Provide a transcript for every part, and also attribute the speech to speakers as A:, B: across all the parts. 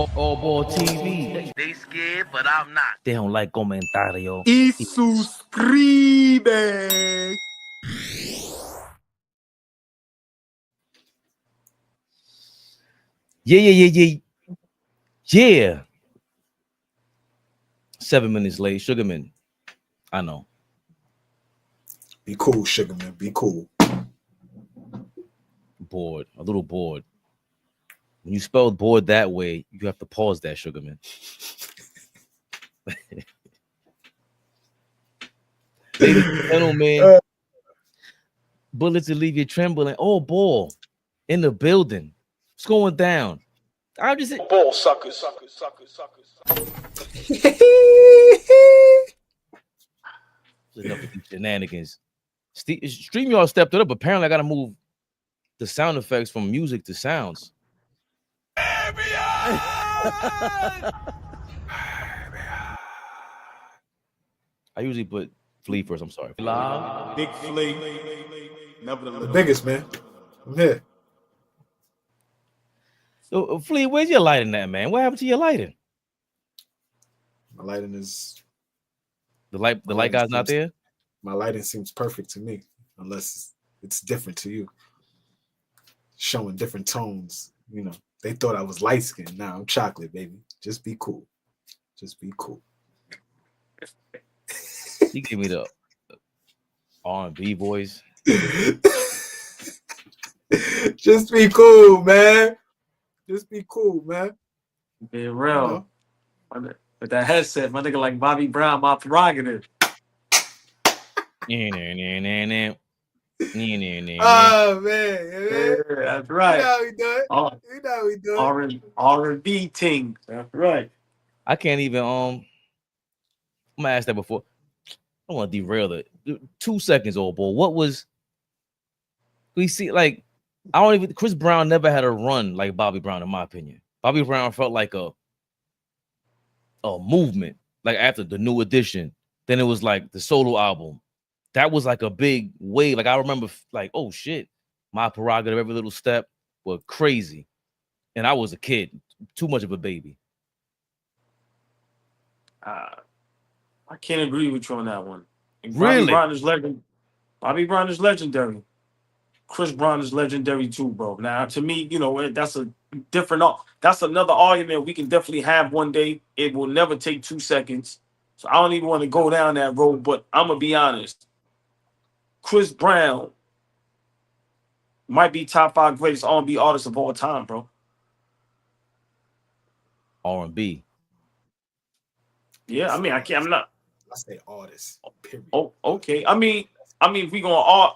A: AllBall TV.
B: They scared, but I'm not.
A: They don't like comentario.
C: Y suscribe.
A: Yeah. 7 minutes late. Sugarman. I know.
C: Be cool, Sugarman. Be cool.
A: Bored. A little bored. When you spelled bored that way, you have to pause that, Sugarman. Ladies and gentlemen, bullets to leave you trembling. Oh, ball in the building. What's going down? I just say,
D: ball suckers.
A: Enough of these shenanigans. StreamYard stepped it up. Apparently, I got to move the sound effects from music to sounds. I usually put Flea first. I'm sorry.
D: Big Flea.
C: The biggest, man. I'm here.
A: So, Flea, where's your lighting at, man? What happened to your lighting?
C: My lighting is
A: the light guy's not there.
C: My lighting seems perfect to me, unless it's different to you. Showing different tones, you know. They thought I was light skinned. Now I'm chocolate, baby. Just be cool. Just be cool.
A: He gave me the R&B voice.
C: Just be cool, man. Just be cool, man.
E: Be real. With that headset, my nigga like Bobby Brown, my prerogative.
C: Oh man,
E: yeah, that's right.
C: You know how we do it. You know how we do it.
E: R&B ting. That's right.
A: I can't even I'm gonna ask that before. I want to derail it. 2 seconds, old boy. What was we see? Like, I don't even. Chris Brown never had a run like Bobby Brown, in my opinion. Bobby Brown felt like a movement. Like after the New Edition, then it was like the solo album. That was like a big wave. Like I remember, like, oh shit, My Prerogative, Every Little Step were crazy, and I was a kid, too much of a baby.
E: I can't agree with you on that one.
A: Really?
E: Bobby Brown is legendary. Chris Brown is legendary too, bro. Now, to me, you know, that's another argument we can definitely have one day. It will never take 2 seconds. So I don't even want to go down that road, but I'm going to be honest. Chris Brown might be top 5 greatest R&B artists of all time, bro.
A: R&B.
E: Yeah, I mean, I'm not.
C: I say artists. Period.
E: Oh, okay. I mean, if we gonna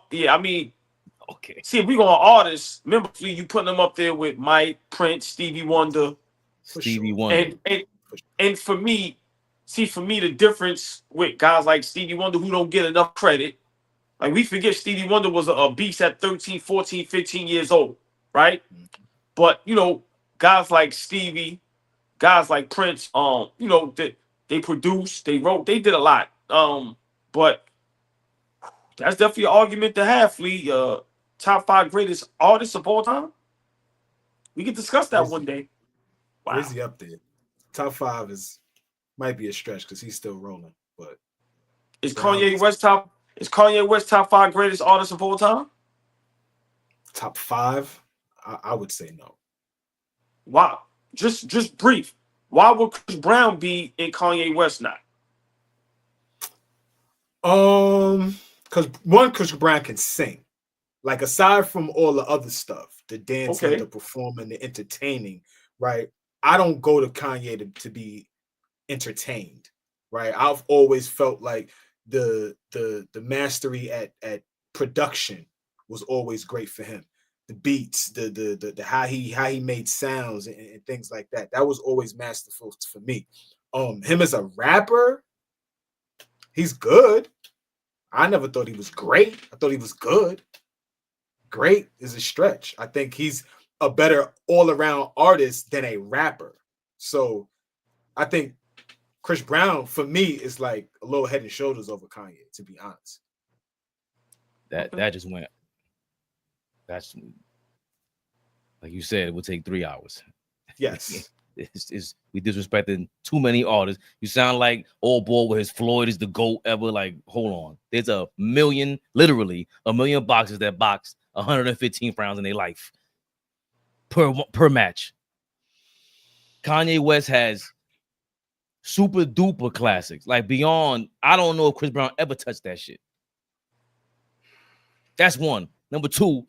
A: okay.
E: See, if we gonna artists, remember you putting them up there with Mike, Prince, Stevie Wonder, and for me, the difference with guys like Stevie Wonder who don't get enough credit, like we forget Stevie Wonder was a beast at 13, 14, 15 years old, right? But you know, guys like Stevie, guys like Prince, you know, they produced, they wrote, they did a lot. But that's definitely an argument to have, Flea. Top 5 greatest artists of all time. We can discuss that one day.
C: Wow. Where's he up there? Top 5 might be a stretch because he's still rolling. But
E: is Kanye West top 5 greatest artists of all time?
C: Top 5? I would say no.
E: Wow. Just brief. Why would Chris Brown be in Kanye West not?
C: Because one, Chris Brown can sing. Like aside from all the other stuff, the dancing, the performing, the entertaining, right? I don't go to Kanye to be entertained, right? I've always felt like the mastery at production was always great for him. The beats, the how he made sounds and things like that. That was always masterful for me. Him as a rapper, he's good. I never thought he was great. I thought he was good. Great is a stretch. I think he's a better all-around artist than a rapper. So I think Chris Brown, for me, is like a little head and shoulders over Kanye, to be honest.
A: That just went. That's like you said, it would take 3 hours.
C: Yes.
A: We disrespecting too many artists. You sound like AllBall with his Floyd is the GOAT ever. Like, hold on. There's literally a million boxers that box 115 rounds in their life per match. Kanye West has super duper classics, like beyond. I don't know if Chris Brown ever touched that shit. That's one. Number two,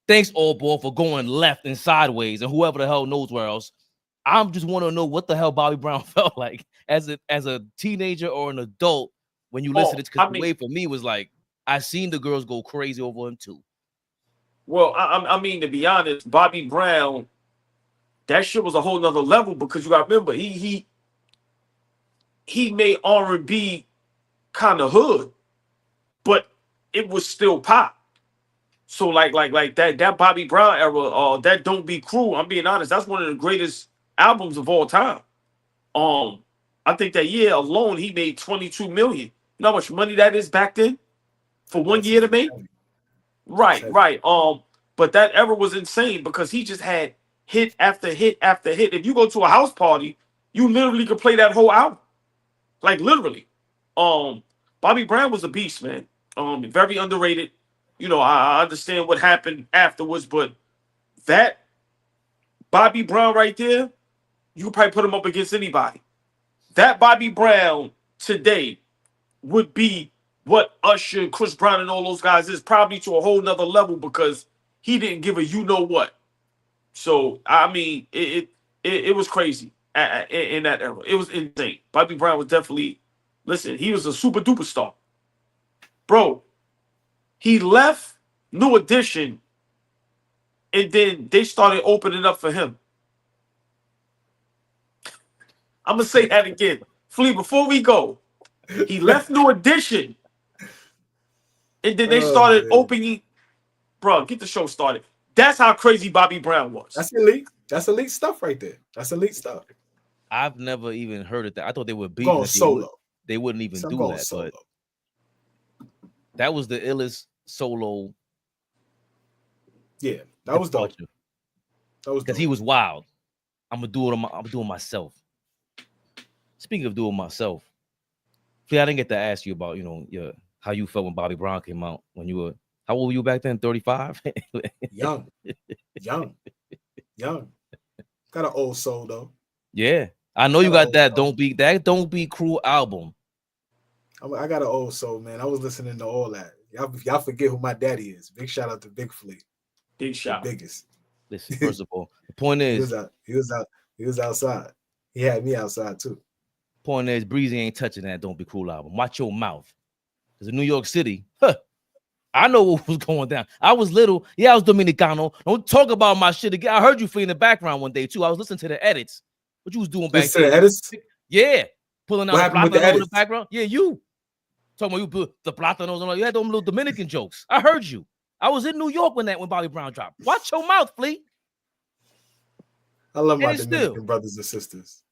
A: thanks AllBall for going left and sideways, and whoever the hell knows where else. I just want to know what the hell Bobby Brown felt like as a teenager or an adult when you listen to it. Because the way for me was like, I seen the girls go crazy over him too.
E: Well, I mean, to be honest, Bobby Brown, that shit was a whole nother level because you got to remember, he made R&B kind of hood, but it was still pop. So like that Bobby Brown era, that Don't Be Cruel, I'm being honest, that's one of the greatest albums of all time. I think that year alone he made 22 million. You know how much money that is back then for 1 year to make? Right. But that era was insane because he just had hit after hit after hit. If you go to a house party, you literally could play that whole album. Like literally. Bobby Brown was a beast, man. Very underrated. You know, I understand what happened afterwards, but that Bobby Brown right there, you could probably put him up against anybody. That Bobby Brown today would be what Usher, Chris Brown, and all those guys is, probably to a whole nother level because he didn't give a you know what. So I mean, it was crazy in that era. It was insane. Bobby Brown was definitely, listen, he was a super duper star, bro. He left New Edition, and then they started opening up for him. I'm gonna say that again, Flea. Before we go, he left New Edition, and then they started opening. Bro, get the show started. That's how crazy Bobby Brown was.
C: That's elite. That's elite stuff right there. That's elite stuff.
A: I've never even heard of that. I thought they would be
C: going solo.
A: They wouldn't even do that, solo. But that was the illest solo.
C: Yeah, that was dope. That was
A: because he was wild. I'm gonna do it. I'm doing myself. Speaking of doing myself, I didn't get to ask you about how you felt when Bobby Brown came out. When you were, how old were you back then? 35.
C: young. Got an old soul though.
A: Yeah, I know you got that. Don't be cruel album.
C: I got an old soul, man. I was listening to all that. Y'all forget who my daddy is. Big shout out to Big Flea.
E: Big shout.
C: The biggest.
A: Listen, first of all, the point is
C: he was outside. He had me outside too.
A: Point is, Breezy ain't touching that Don't Be Cruel album. Watch your mouth. Because in New York City, I know what was going down. I was little. Yeah, I was Dominicano. Don't talk about my shit again. I heard you Flea in the background one day too. I was listening to the edits. What you was doing back
C: there? The edits?
A: Yeah. Pulling out
C: the platanos
A: in the background. Yeah, you. Talking about you put the platanos on. You had those little Dominican jokes. I heard you. I was in New York when Bobby Brown dropped. Watch your mouth, Flea.
C: I love my Dominican brothers and sisters,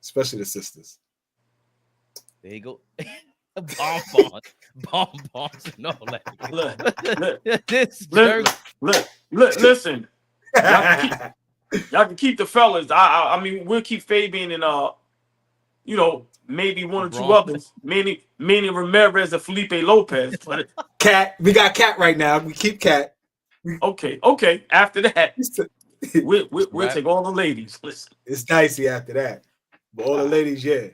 C: especially the sisters.
A: There you go. Bonbons. No,
E: listen. Y'all can keep the fellas. I mean, we'll keep Fabian and maybe one or two others. Manny Ramirez and Felipe Lopez. But
C: Cat, we got Cat right now. We keep Cat.
E: Okay. After that, we'll take all the ladies. Listen,
C: it's dicey after that, but all the ladies, yeah.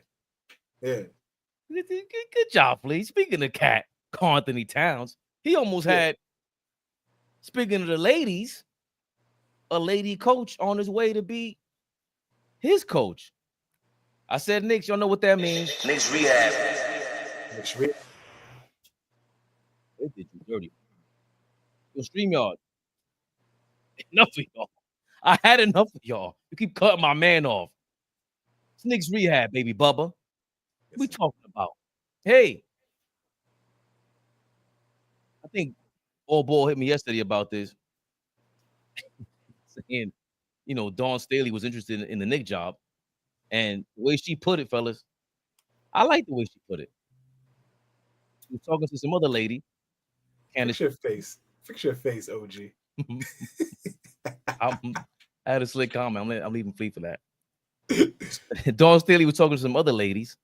A: Good job, please. Speaking of Cat, Carl Anthony Towns, he almost had. Speaking of the ladies, a lady coach on his way to be his coach. I said Knicks. Y'all know what that means.
B: Knicks Rehab.
A: They did you dirty. Yo, StreamYard. Enough of y'all. I had enough of y'all. You keep cutting my man off. It's Knicks Rehab, baby Bubba. What we talking about? Hey, I think AllBall hit me yesterday about this. Saying, Dawn Staley was interested in the Knicks job. And the way she put it, fellas, I like the way she put it. She was talking to some other lady.
C: Fix your face. Fix your face, OG.
A: I had a slick comment. I'm leaving Flea for that. Dawn Staley was talking to some other ladies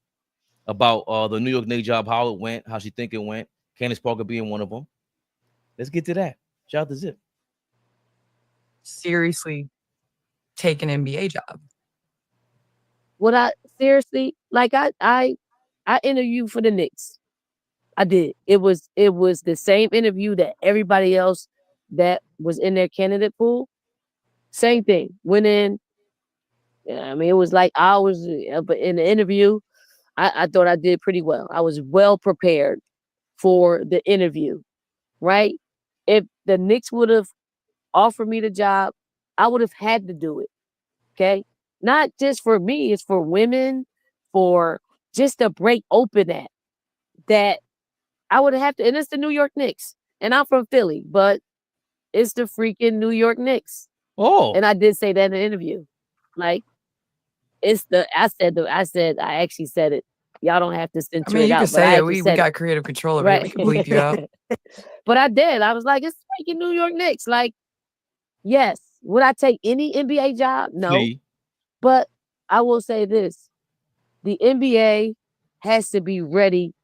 A: about the New York Knicks job, how it went, how she think it went. Candace Parker being one of them. Let's get to that. Shout out to Zip.
B: Seriously take an NBA job.
D: Would I seriously like I interviewed for the Knicks. I did. It was the same interview that everybody else that was in their candidate pool. Same thing. Went in. I mean, it was like hours, but in the interview, I thought I did pretty well. I was well prepared for the interview, right? If the Knicks would have offered me the job, I would have had to do it. Okay. Not just for me, it's for women, for just to break open that I would have to, and it's the New York Knicks. And I'm from Philly, but it's the freaking New York Knicks.
A: Oh.
D: And I did say that in the interview. Like, I actually said it. Y'all don't have to censor it out.
B: I mean, you can say it. We got
D: it.
B: creative control over it. We can bleep you out.
D: But I did. I was like, it's freaking New York Knicks. Like, yes. Would I take any NBA job? No.
A: See?
D: But I will say this. The NBA has to be ready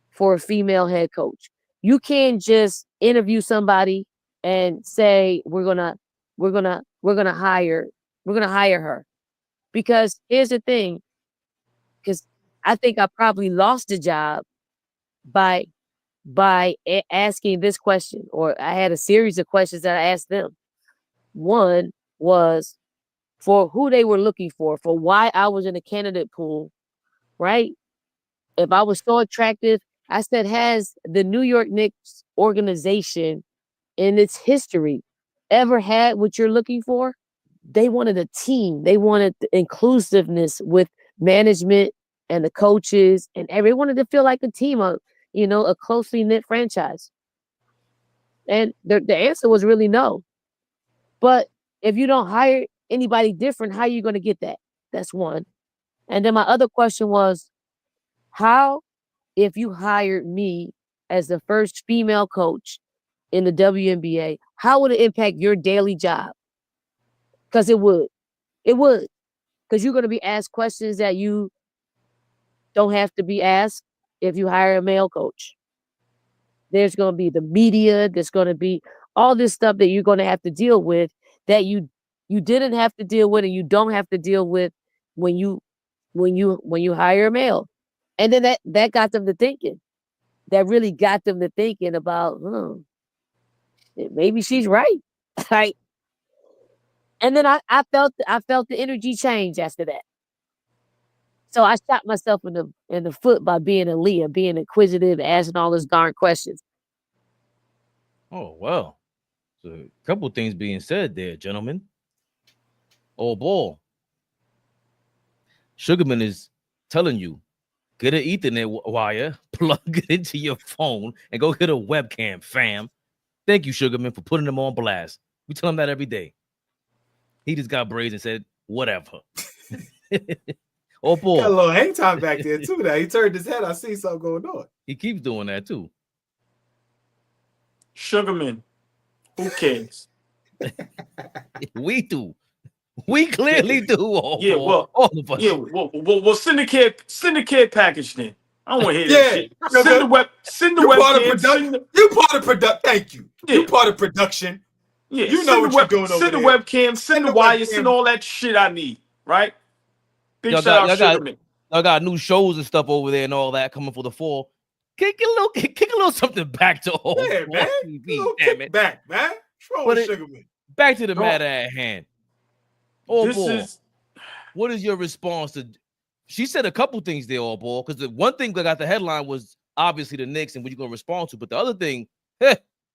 D: for a female head coach. You can't just interview somebody and say we're gonna hire her. Because here's the thing, because I think I probably lost the job by asking this question, or I had a series of questions that I asked them. One was for who they were looking for why I was in the candidate pool, right? If I was so attractive, I said, has the New York Knicks organization in its history ever had what you're looking for? They wanted a team. They wanted the inclusiveness with management and the coaches, and everyone wanted to feel like a team, a closely knit franchise. And the answer was really no. But if you don't hire anybody different, how are you going to get that? That's one. And then my other question was, how, if you hired me as the first female coach in the WNBA, how would it impact your daily job? Because it would. It would. Because you're going to be asked questions that you don't have to be asked if you hire a male coach. There's going to be the media. There's going to be all this stuff that you're going to have to deal with that you didn't have to deal with and you don't have to deal with when you hire a male. And then that got them to thinking. That really got them to thinking about, maybe she's right. Like, and then I felt the energy change after that. So I shot myself in the foot by being a Leah, being inquisitive, asking all those darn questions.
A: Oh, well. So a couple of things being said there, gentlemen. AllBall. Sugarman is telling you, get an Ethernet wire, plug it into your phone, and go get a webcam, fam. Thank you, Sugarman, for putting them on blast. We tell him that every day. He just got braids and said, whatever. AllBall.
C: Got a little hang time back there, too. Now he turned his head. I see something going on.
A: He keeps doing that, too.
E: Sugarman. Who cares?
A: We do. We clearly do. AllBall.
E: Yeah, well,
A: all of us.
E: Yeah, well, send the care package then. I don't want to hear that shit. Send the webcam.
C: You part of production. Thank you.
E: Yeah.
C: You part of production.
E: Yeah,
C: you know what you're doing over there.
E: Send the webcam, send the wire, send all that shit I need, right? Big shout out Sugarman.
A: Y'all got new shows and stuff over there and all that coming for the fall. Kick a little something back to AllBall TV. Damn it.
C: Back, man. What's wrong with Sugarman?
A: Back to the matter at hand. AllBall, what is your response to? She said a couple things there, AllBall, because the one thing that got the headline was obviously the Knicks and what you're going to respond to. But the other thing,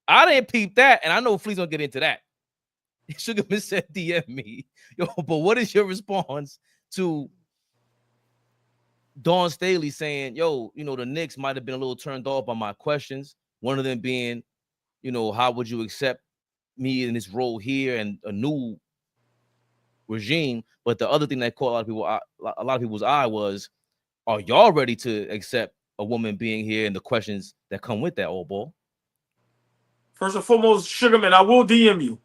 A: I didn't peep that, and I know Flea's going to get into that. Sugarman said, DM me. Yo, but what is your response to Dawn Staley saying, yo, the Knicks might have been a little turned off by my questions. One of them being, how would you accept me in this role here and a new regime? But the other thing that caught a lot of people's eye was, are y'all ready to accept a woman being here and the questions that come with that, AllBall?
E: First and foremost, Sugarman, I will DM you.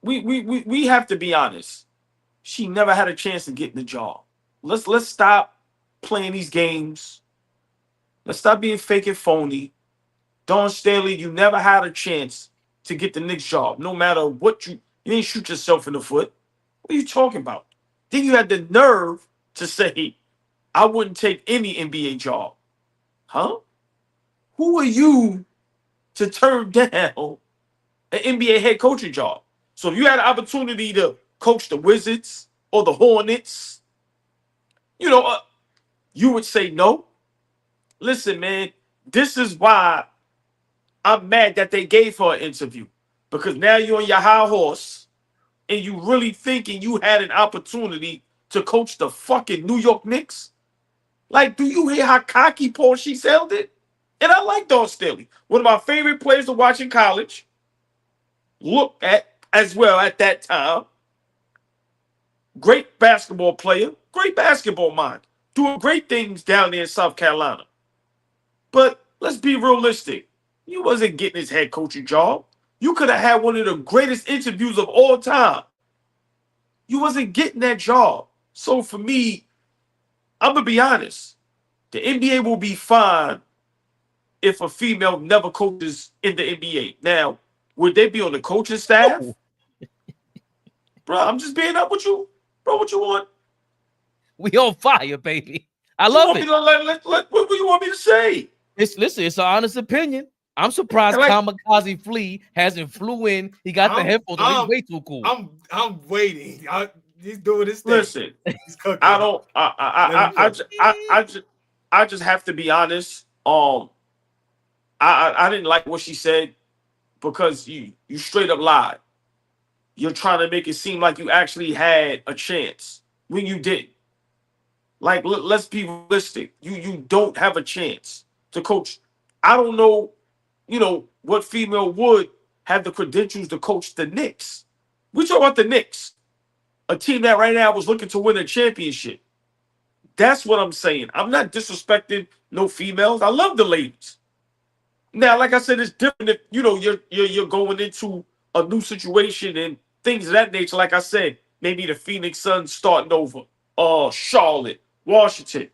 E: We have to be honest. she never had a chance to get the job. Let's stop playing these games. Let's stop being fake and phony. Dawn Staley, you never had a chance to get the Knicks job. No matter what you didn't shoot yourself in the foot. What are you talking about? Then you had the nerve to say, I wouldn't take any NBA job. Huh? Who are you to turn down an NBA head coaching job? So if you had an opportunity to coach the Wizards or the Hornets, you know, you would say no. Listen, man, this is why I'm mad that they gave her an interview. Because now you're on your high horse and you really thinking you had an opportunity to coach the fucking New York Knicks? Like, do you hear how cocky Paul she sounded? And I like Dawn Staley. One of my favorite players to watch in college. Look at as well at that time. Great basketball player. Great basketball mind. Doing great things down there in South Carolina. But let's be realistic. You wasn't getting his head coaching job. You could have had one of the greatest interviews of all time. You wasn't getting that job. So for me, I'm going to be honest. The NBA will be fine if a female never coaches in the NBA. Now, would they be on the coaching staff?
A: Oh.
E: Bro, I'm just being up with you. Bro, what you want?
A: We on fire, baby. I love it.
E: What do you want me to say?
A: Listen, it's an honest opinion. I'm surprised Kamikaze Flea hasn't flew in. He got the headphones on. He's way too cool.
C: I'm waiting. He's doing his thing.
E: Listen,
C: he's cooking.
E: I just have to be honest. I didn't like what she said because you straight up lied. You're trying to make it seem like you actually had a chance when you didn't. Like, let's be realistic. You don't have a chance to coach. I don't know, what female would have the credentials to coach the Knicks. We talk about the Knicks, a team that right now was looking to win a championship. That's what I'm saying. I'm not disrespecting no females. I love the ladies. Now, like I said, it's different if you're going into a new situation and things of that nature. Like I said, maybe the Phoenix Suns starting over, Charlotte, Washington.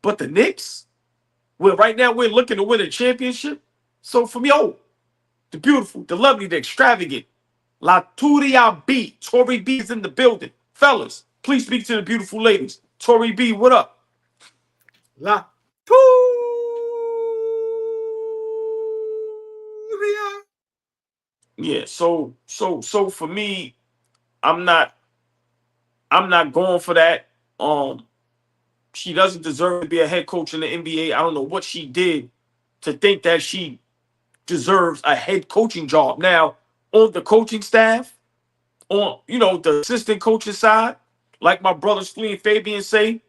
E: But the Knicks, well, right now we're looking to win a championship. So for me, the beautiful, the lovely, the extravagant, La Turia B, Tori B is in the building. Fellas, please speak to the beautiful ladies. Tori B, what up?
C: La Turia.
E: Yeah, so for me, I'm not going for that. She doesn't deserve to be a head coach in the NBA. I don't know what she did to think that she deserves a head coaching job. Now, on the coaching staff, on the assistant coaching side, like my brothers Flea and Fabian say,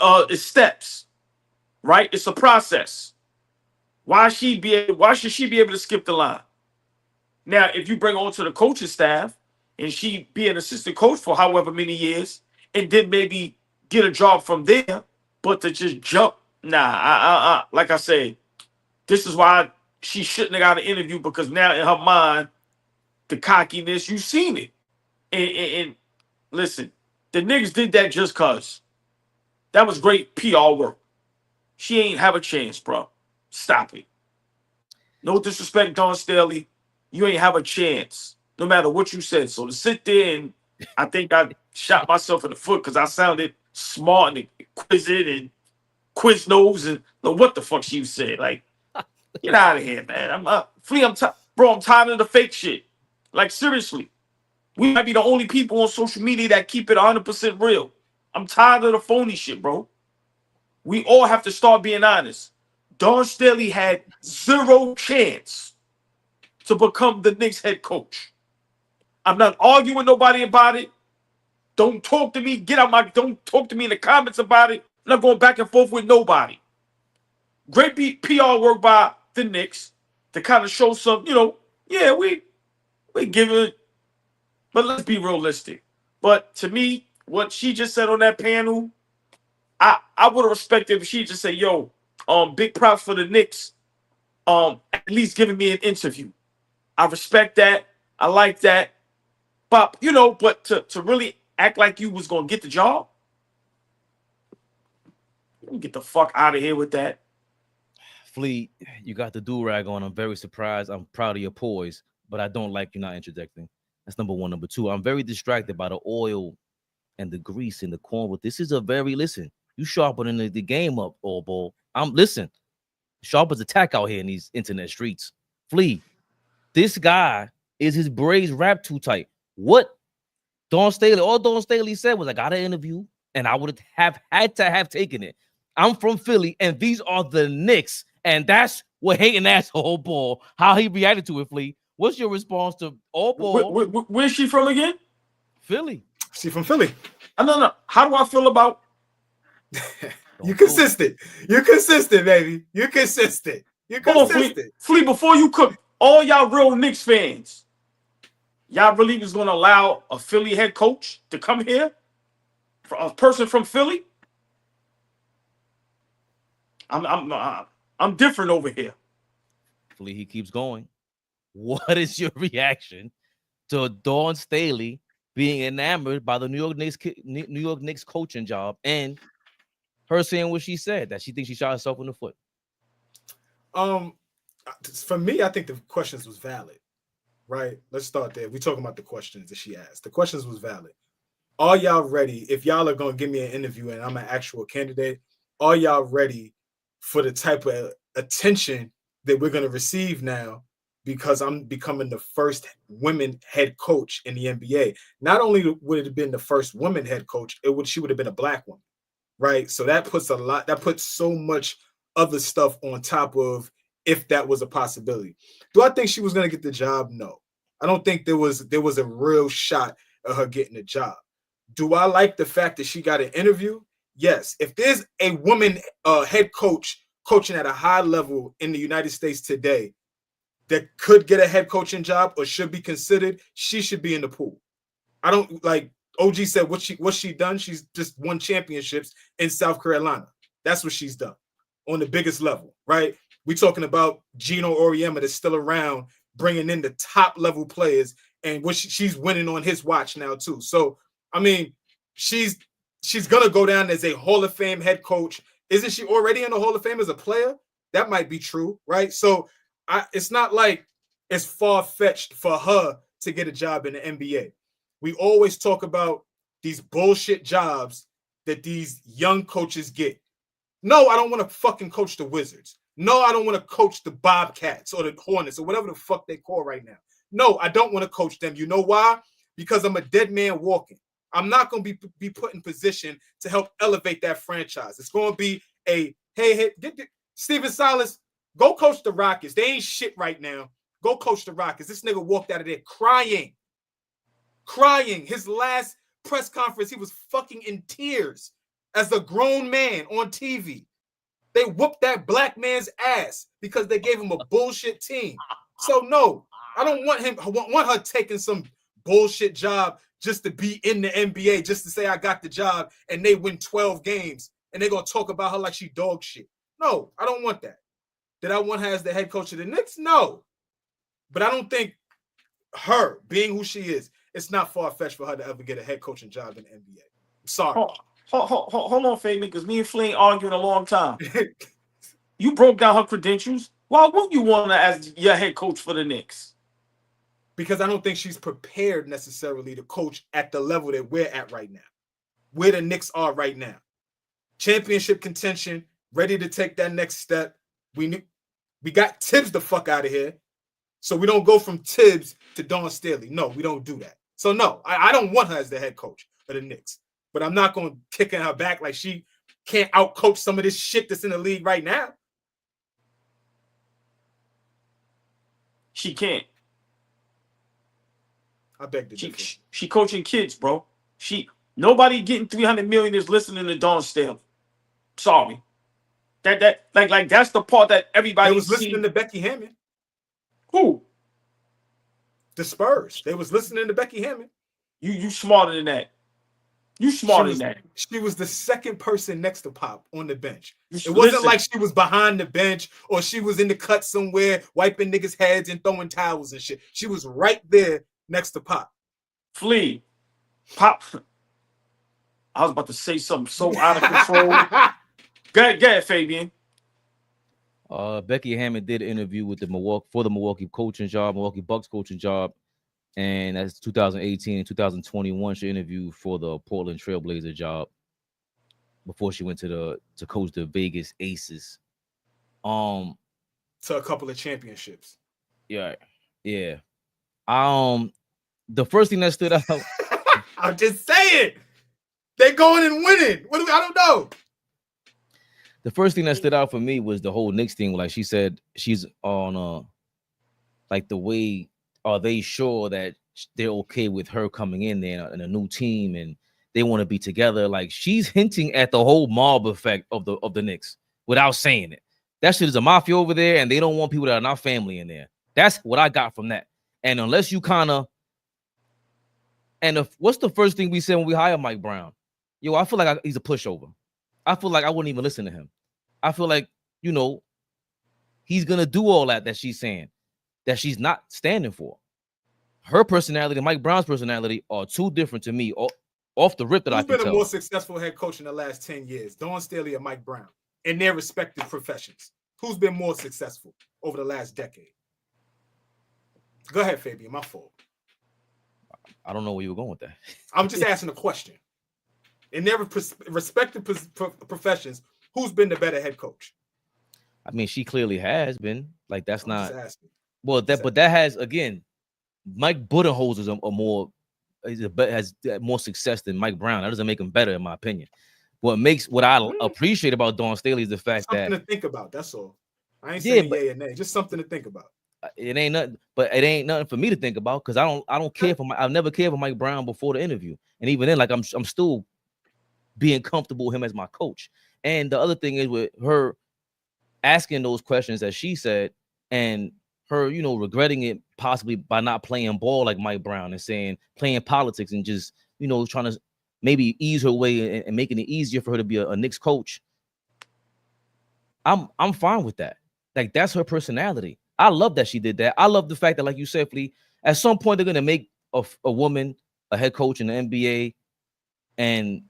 E: it's steps, right? It's a process. Why should she be able to skip the line? Now, if you bring her onto the coaching staff and she be an assistant coach for however many years, and then maybe get a job from there, but to just jump, like I said, this is why she shouldn't have got an interview, because now in her mind, the cockiness, you've seen it. And listen, the niggas did that just cause. That was great PR work. She ain't have a chance, bro. Stop it. No disrespect, Dawn Staley. You ain't have a chance, no matter what you said. So to sit there and I think I shot myself in the foot because I sounded smart and inquisitive and Quiznos and what the fuck she said. Like, get out of here, man. I'm tired of the fake shit. Like, seriously. We might be the only people on social media that keep it 100% real. I'm tired of the phony shit, bro. We all have to start being honest. Dawn Staley had zero chance to become the Knicks head coach. I'm not arguing with nobody about it. Don't talk to me. Don't talk to me in the comments about it. I'm not going back and forth with nobody. Great PR work by the Knicks to kind of show some, we give it. But let's be realistic. But to me, what she just said on that panel, I would have respected if she just said, big props for the Knicks, at least giving me an interview. I respect that. I like that. But you know, but to really act like you was gonna get the job, get the fuck out of here with that.
A: Fleet, you got the do-rag on. I'm very surprised. I'm proud of your poise, but I don't like you not interjecting. That's number one. Number two, I'm very distracted by the oil and the grease in the corn. But this is a very, listen, you sharpening the game up, AllBall. Listen, sharp as attack out here in these internet streets. Flea, this guy is his braids wrapped too tight. What Dawn Staley said was, I got an interview, and I would have had to have taken it. I'm from Philly, and these are the Knicks. And that's what hating ass AllBall, how he reacted to it, Flea. What's your response to AllBall?
E: Where's she from again?
A: Philly.
C: She from Philly.
E: No. How do I feel about?
C: You consistent. You consistent, baby. You consistent. You consistent.
E: Flea, before you cook, all y'all real Knicks fans, y'all really was gonna allow a Philly head coach to come here? For a person from Philly? I'm different over here.
A: Flea, he keeps going. What is your reaction to Dawn Staley being enamored by the New York Knicks coaching job and her saying what she said, that she thinks she shot herself in the foot?
C: For me, I think the questions was valid, right? Let's start there. We're talking about the questions that she asked. The questions was valid. Are y'all ready? If y'all are going to give me an interview and I'm an actual candidate, are y'all ready for the type of attention that we're going to receive now because I'm becoming the first women head coach in the NBA? Not only would it have been the first woman head coach, she would have been a black woman, right? So that puts so much other stuff on top of if that was a possibility. Do I think she was going to get the job? No. I don't think there was a real shot of her getting the job. Do I like the fact that she got an interview? Yes. If there's a woman head coach coaching at a high level in the United States today that could get a head coaching job or should be considered, she should be in the pool. I don't like OG said what's she done? She's just won championships in South Carolina. That's what she's done on the biggest level, right? We're talking about Gino Auriemma that's still around, bringing in the top level players, and what she's winning on his watch now too. So, I mean, she's gonna go down as a Hall of Fame head coach. Isn't she already in the Hall of Fame as a player? That might be true, right? So, it's not like it's far-fetched for her to get a job in the NBA. We always talk about these bullshit jobs that these young coaches get. No, I don't want to fucking coach the Wizards. No, I don't want to coach the Bobcats or the Hornets or whatever the fuck they call right now. No, I don't want to coach them. You know why? Because I'm a dead man walking. I'm not going to be put in position to help elevate that franchise. It's going to be hey, Steven Silas, go coach the Rockets. They ain't shit right now. Go coach the Rockets. This nigga walked out of there crying. His last press conference, he was fucking in tears as a grown man on TV. They whooped that black man's ass because they gave him a bullshit team. So no, I don't want him. I want her taking some bullshit job just to be in the NBA, just to say I got the job and they win 12 games and they're going to talk about her like she dog shit. No, I don't want that. Did I want her as the head coach of the Knicks? No. But I don't think her being who she is, it's not far-fetched for her to ever get a head coaching job in the NBA. I'm sorry.
E: Hold on, Fabian, because me and Flea ain't arguing a long time. You broke down her credentials. Why wouldn't you want her as your head coach for the Knicks?
C: Because I don't think she's prepared necessarily to coach at the level that we're at right now, where the Knicks are right now. Championship contention, ready to take that next step. We got Tibbs the fuck out of here. So we don't go from Tibbs to Dawn Staley. No, we don't do that. So no, I don't want her as the head coach of the Knicks. But I'm not going to kick in her back like she can't outcoach some of this shit that's in the league right now.
E: She can't.
C: I beg to differ.
E: She coaching kids, bro. Nobody getting 300 million is listening to Dawn Staley. Sorry. That that's the part that everybody
C: was listening to Becky Hammond.
E: Who?
C: The Spurs. They was listening to Becky Hammond.
E: You smarter than that. You smarter than that.
C: She was the second person next to Pop on the bench. It wasn't like she was behind the bench or she was in the cut somewhere wiping niggas' heads and throwing towels and shit. She was right there next to Pop.
E: Flea, pop. I was about to say something so out of control. Go ahead, Fabian.
A: Becky Hammond did an interview with the Milwaukee coaching job, Milwaukee Bucks coaching job, and that's 2018 and 2021. She interviewed for the Portland Trailblazer job before she went to coach the Vegas Aces.
C: To a couple of championships.
A: Yeah. The first thing that stood out.
C: I'm just saying, they're going and winning. I don't know.
A: The first thing that stood out for me was the whole Knicks thing. Like she said, she's on like the way, are they sure that they're okay with her coming in there and a new team and they want to be together? Like she's hinting at the whole mob effect of the Knicks without saying it. That shit is a mafia over there, and they don't want people that are not family in there. That's what I got from that. And unless you what's the first thing we said when we hired Mike Brown? Yo, I feel like he's a pushover. I feel like I wouldn't even listen to him. I feel like, he's going to do all that she's saying, that she's not standing for. Her personality and Mike Brown's personality are too different to me off the rip that I can tell.
C: Who's been a more successful head coach in the last 10 years, Dawn Staley or Mike Brown, in their respective professions? Who's been more successful over the last decade? Go ahead, Fabian. My fault.
A: I don't know where you were going with that.
C: I'm just asking a question. In their respective professions, who's been the better head coach?
A: I mean, she clearly has been. Like, that's not.
C: Well,
A: but that has, again, Mike Budenholzer has more success than Mike Brown. That doesn't make him better, in my opinion. What I appreciate about Dawn Staley is the fact that
C: something to think about. That's all. I ain't saying yay or nay. Just something to think about.
A: It ain't nothing, but it ain't nothing for me to think about because I don't care for I've never cared for Mike Brown before the interview, and even then, like I'm still being comfortable with him as my coach. And the other thing is with her asking those questions that she said, and her, regretting it possibly by not playing ball like Mike Brown and saying playing politics and just trying to maybe ease her way and making it easier for her to be a Knicks coach. I'm fine with that. Like that's her personality. I love that she did that. I love the fact that, like you said, Flea, at some point they're gonna make a woman a head coach in the NBA, and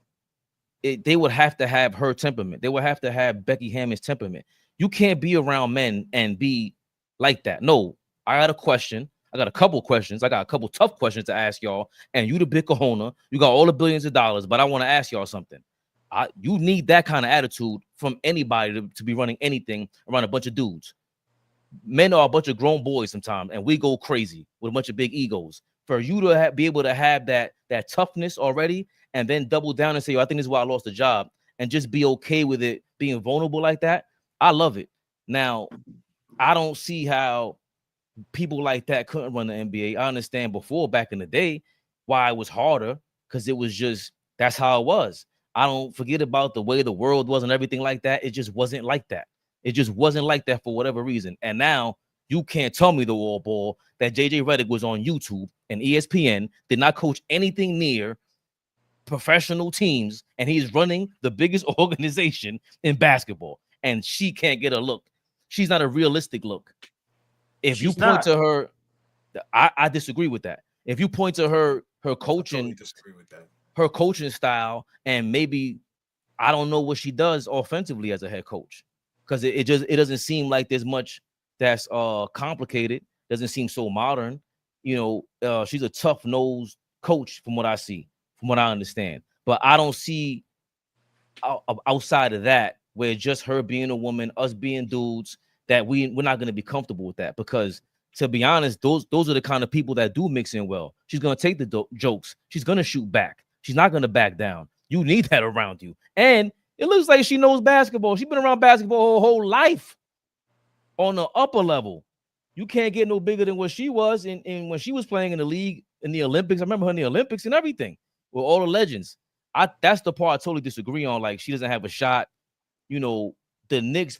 A: they would have to have her temperament. They would have to have Becky Hammond's temperament. You can't be around men and be like that. No, I got a question. I got a couple questions. I got a couple tough questions to ask y'all. And you the big kahuna. You got all the billions of dollars, but I want to ask y'all something. You need that kind of attitude from anybody to be running anything around a bunch of dudes. Men are a bunch of grown boys sometimes, and we go crazy with a bunch of big egos. For you to be able to have that toughness already, and then double down and say, I think this is why I lost the job, and just be okay with it being vulnerable like that, I love it. Now, I don't see how people like that couldn't run the NBA. I understand before, back in the day, why it was harder, because it was just, that's how it was. I don't forget about the way the world was and everything like that. It just wasn't like that. It just wasn't like that for whatever reason. And now you can't tell me the AllBall that JJ Redick was on YouTube and ESPN, did not coach anything near professional teams, and he's running the biggest organization in basketball, and she can't get a look. She's not a realistic look. If you point to her, I disagree with that. If you point to her coaching, her coaching style, and maybe I don't know what she does offensively as a head coach, because it doesn't seem like there's much that's complicated. Doesn't seem so modern. She's a tough-nosed coach from what I see, from what I understand. But I don't see outside of that, where just her being a woman, us being dudes, that we're not going to be comfortable with that. Because to be honest, those are the kind of people that do mix in well. She's going to take the jokes. She's going to shoot back. She's not going to back down. You need that around you. And it looks like she knows basketball. She's been around basketball her whole life on the upper level. You can't get no bigger than what she was in when she was playing in the league, in the Olympics. I remember her in the Olympics and everything with all the legends. That's the part I totally disagree on. Like, she doesn't have a shot. The Knicks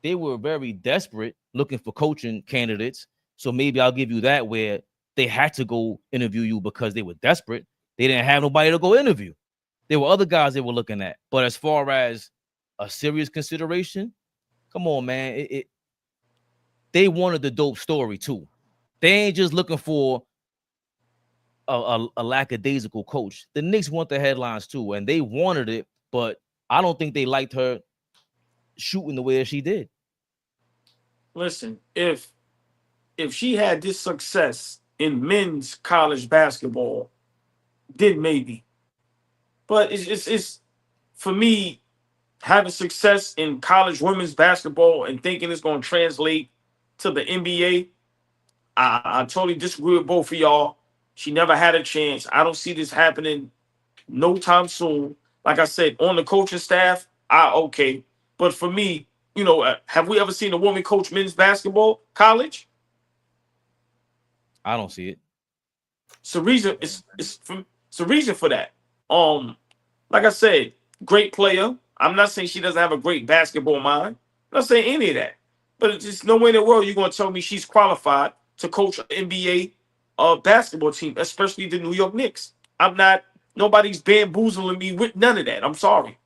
A: they were very desperate looking for coaching candidates. So maybe I'll give you that, where they had to go interview you because they were desperate. They didn't have nobody to go interview. There were other guys they were looking at. But as far as a serious consideration, come on, man. They wanted the dope story too. They ain't just looking for a lackadaisical coach. The Knicks want the headlines too, and they wanted it, but I don't think they liked her shooting the way that she did.
E: Listen, if she had this success in men's college basketball, then maybe. But it's for me, having success in college women's basketball and thinking it's going to translate to the NBA, I totally disagree with both of y'all. She never had a chance. I don't see this happening no time soon. Like I said, on the coaching staff, okay. But for me, you know, have we ever seen a woman coach men's basketball college?
A: I don't see it.
E: It's a reason. It's a reason for that. Like I said, great player. I'm not saying she doesn't have a great basketball mind. I'm not saying any of that. But it's just no way in the world you're going to tell me she's qualified to coach an NBA basketball team, especially the New York Knicks. I'm not. Nobody's bamboozling me with none of that. I'm sorry.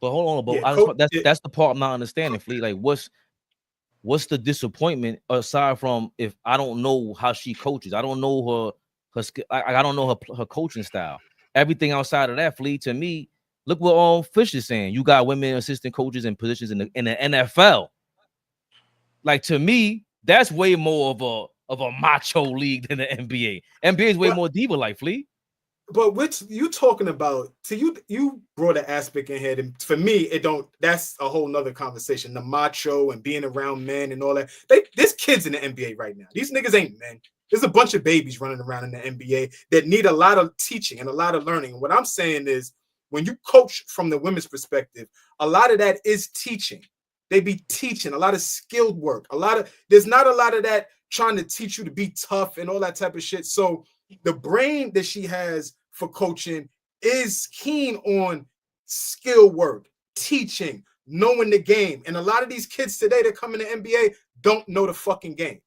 A: But hold on, but
C: Yeah,
A: that's the part I'm not understanding, Fleet. Like, what's the disappointment aside from if I don't know how she coaches? I don't know her I don't know her coaching style. Everything outside of that, Fleet, to me, look what Fish is saying. You got women assistant coaches in positions in the NFL. Like, to me, that's way more of a macho league than the NBA. NBA is way more diva like, Fleet.
C: But what you talking about? To you brought an aspect in here, and for me, it don't. That's a whole nother conversation. The macho and being around men and all that. There's kids in the NBA right now. These niggas ain't men. There's a bunch of babies running around in the NBA that need a lot of teaching and a lot of learning. And what I'm saying is, when you coach from the women's perspective, a lot of that is teaching. They be teaching a lot of skilled work. There's not a lot of that trying to teach you to be tough and all that type of shit. So the brain that she has for coaching is keen on skill work, teaching, knowing the game. And a lot of these kids today that come in the NBA don't know the fucking game.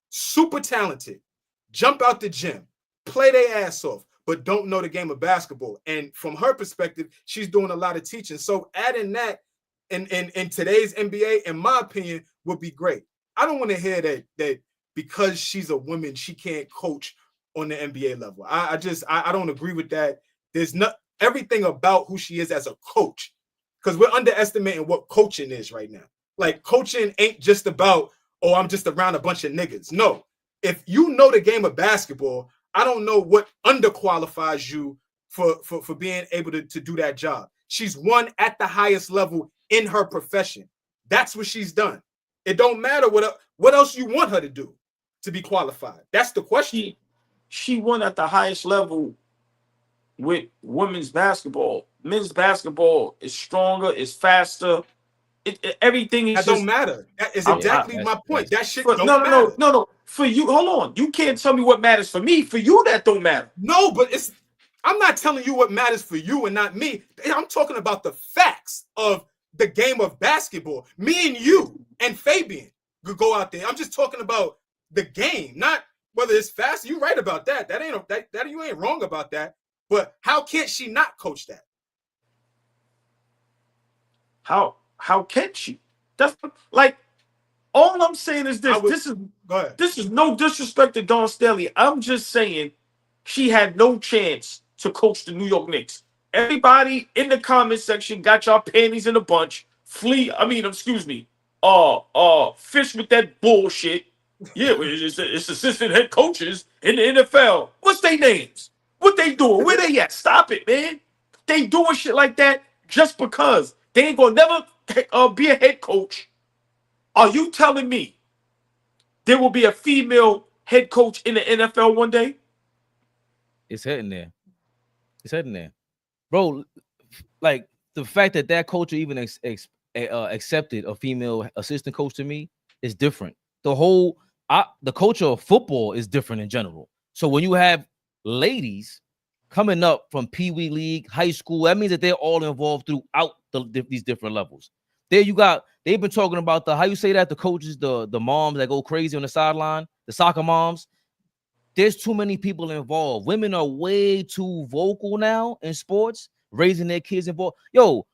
C: Super talented, jump out the gym, play their ass off, but don't know the game of basketball. And from her perspective, she's doing a lot of teaching. So adding that in today's NBA, in my opinion, would be great. I don't want to hear that because she's a woman, she can't coach on the NBA level. I don't agree with that. There's not everything about who she is as a coach, because we're underestimating what coaching is right now. Like, coaching ain't just about, oh, I'm just around a bunch of niggas. No, if you know the game of basketball, I don't know what underqualifies you for being able to do that job. She's won at the highest level in her profession. That's what she's done. It don't matter what else you want her to do to be qualified. That's the question.
E: She won at the highest level with women's basketball. Men's basketball is stronger, is faster. Everything is.
C: That don't matter. That is exactly my point. That shit don't matter.
E: No. For you, hold on. You can't tell me what matters for me. For you, that don't matter.
C: No, but I'm not telling you what matters for you and not me. I'm talking about the facts of the game of basketball. Me and you and Fabian could go out there. I'm just talking about the game, not whether it's fast. You're right about that. That you ain't wrong about that. But how can't she not coach that?
E: How can she? That's like, all I'm saying is this. This is no disrespect to Dawn Staley. I'm just saying she had no chance to coach the New York Knicks. Everybody in the comment section got y'all panties in a bunch. Fish with that bullshit. Yeah, it's assistant head coaches in the NFL. What's their names? What they doing? Where they at? Stop it, man. They doing shit like that just because. They ain't gonna never be a head coach. Are you telling me there will be a female head coach in the NFL one day?
A: It's heading there. It's heading there. Bro, like, the fact that coach even accepted a female assistant coach, to me, is different. The culture of football is different in general. So when you have ladies coming up from Pee Wee League, high school, that means that they're all involved throughout these different levels. They've been talking about the coaches, the moms that go crazy on the sideline, the soccer moms. There's too many people involved. Women are way too vocal now in sports, raising their kids involved. Yo,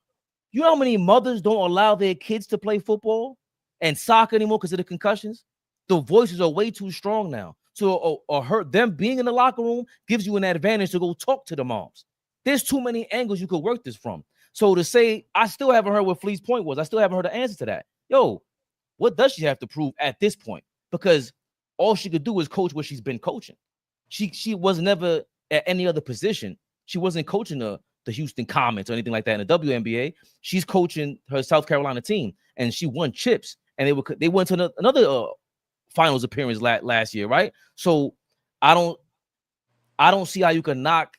A: you know how many mothers don't allow their kids to play football and soccer anymore because of the concussions? The voices are way too strong now. So or them being in the locker room gives you an advantage to go talk to the moms. There's too many angles you could work this from. So to say, I still haven't heard what Flea's point was. I still haven't heard the answer to that. Yo, what does she have to prove at this point? Because all she could do is coach what she's been coaching. She was never at any other position. She wasn't coaching the Houston Comets or anything like that in the WNBA. She's coaching her South Carolina team, and she won chips. And they went to another finals appearance last year, right? So I don't see how you can knock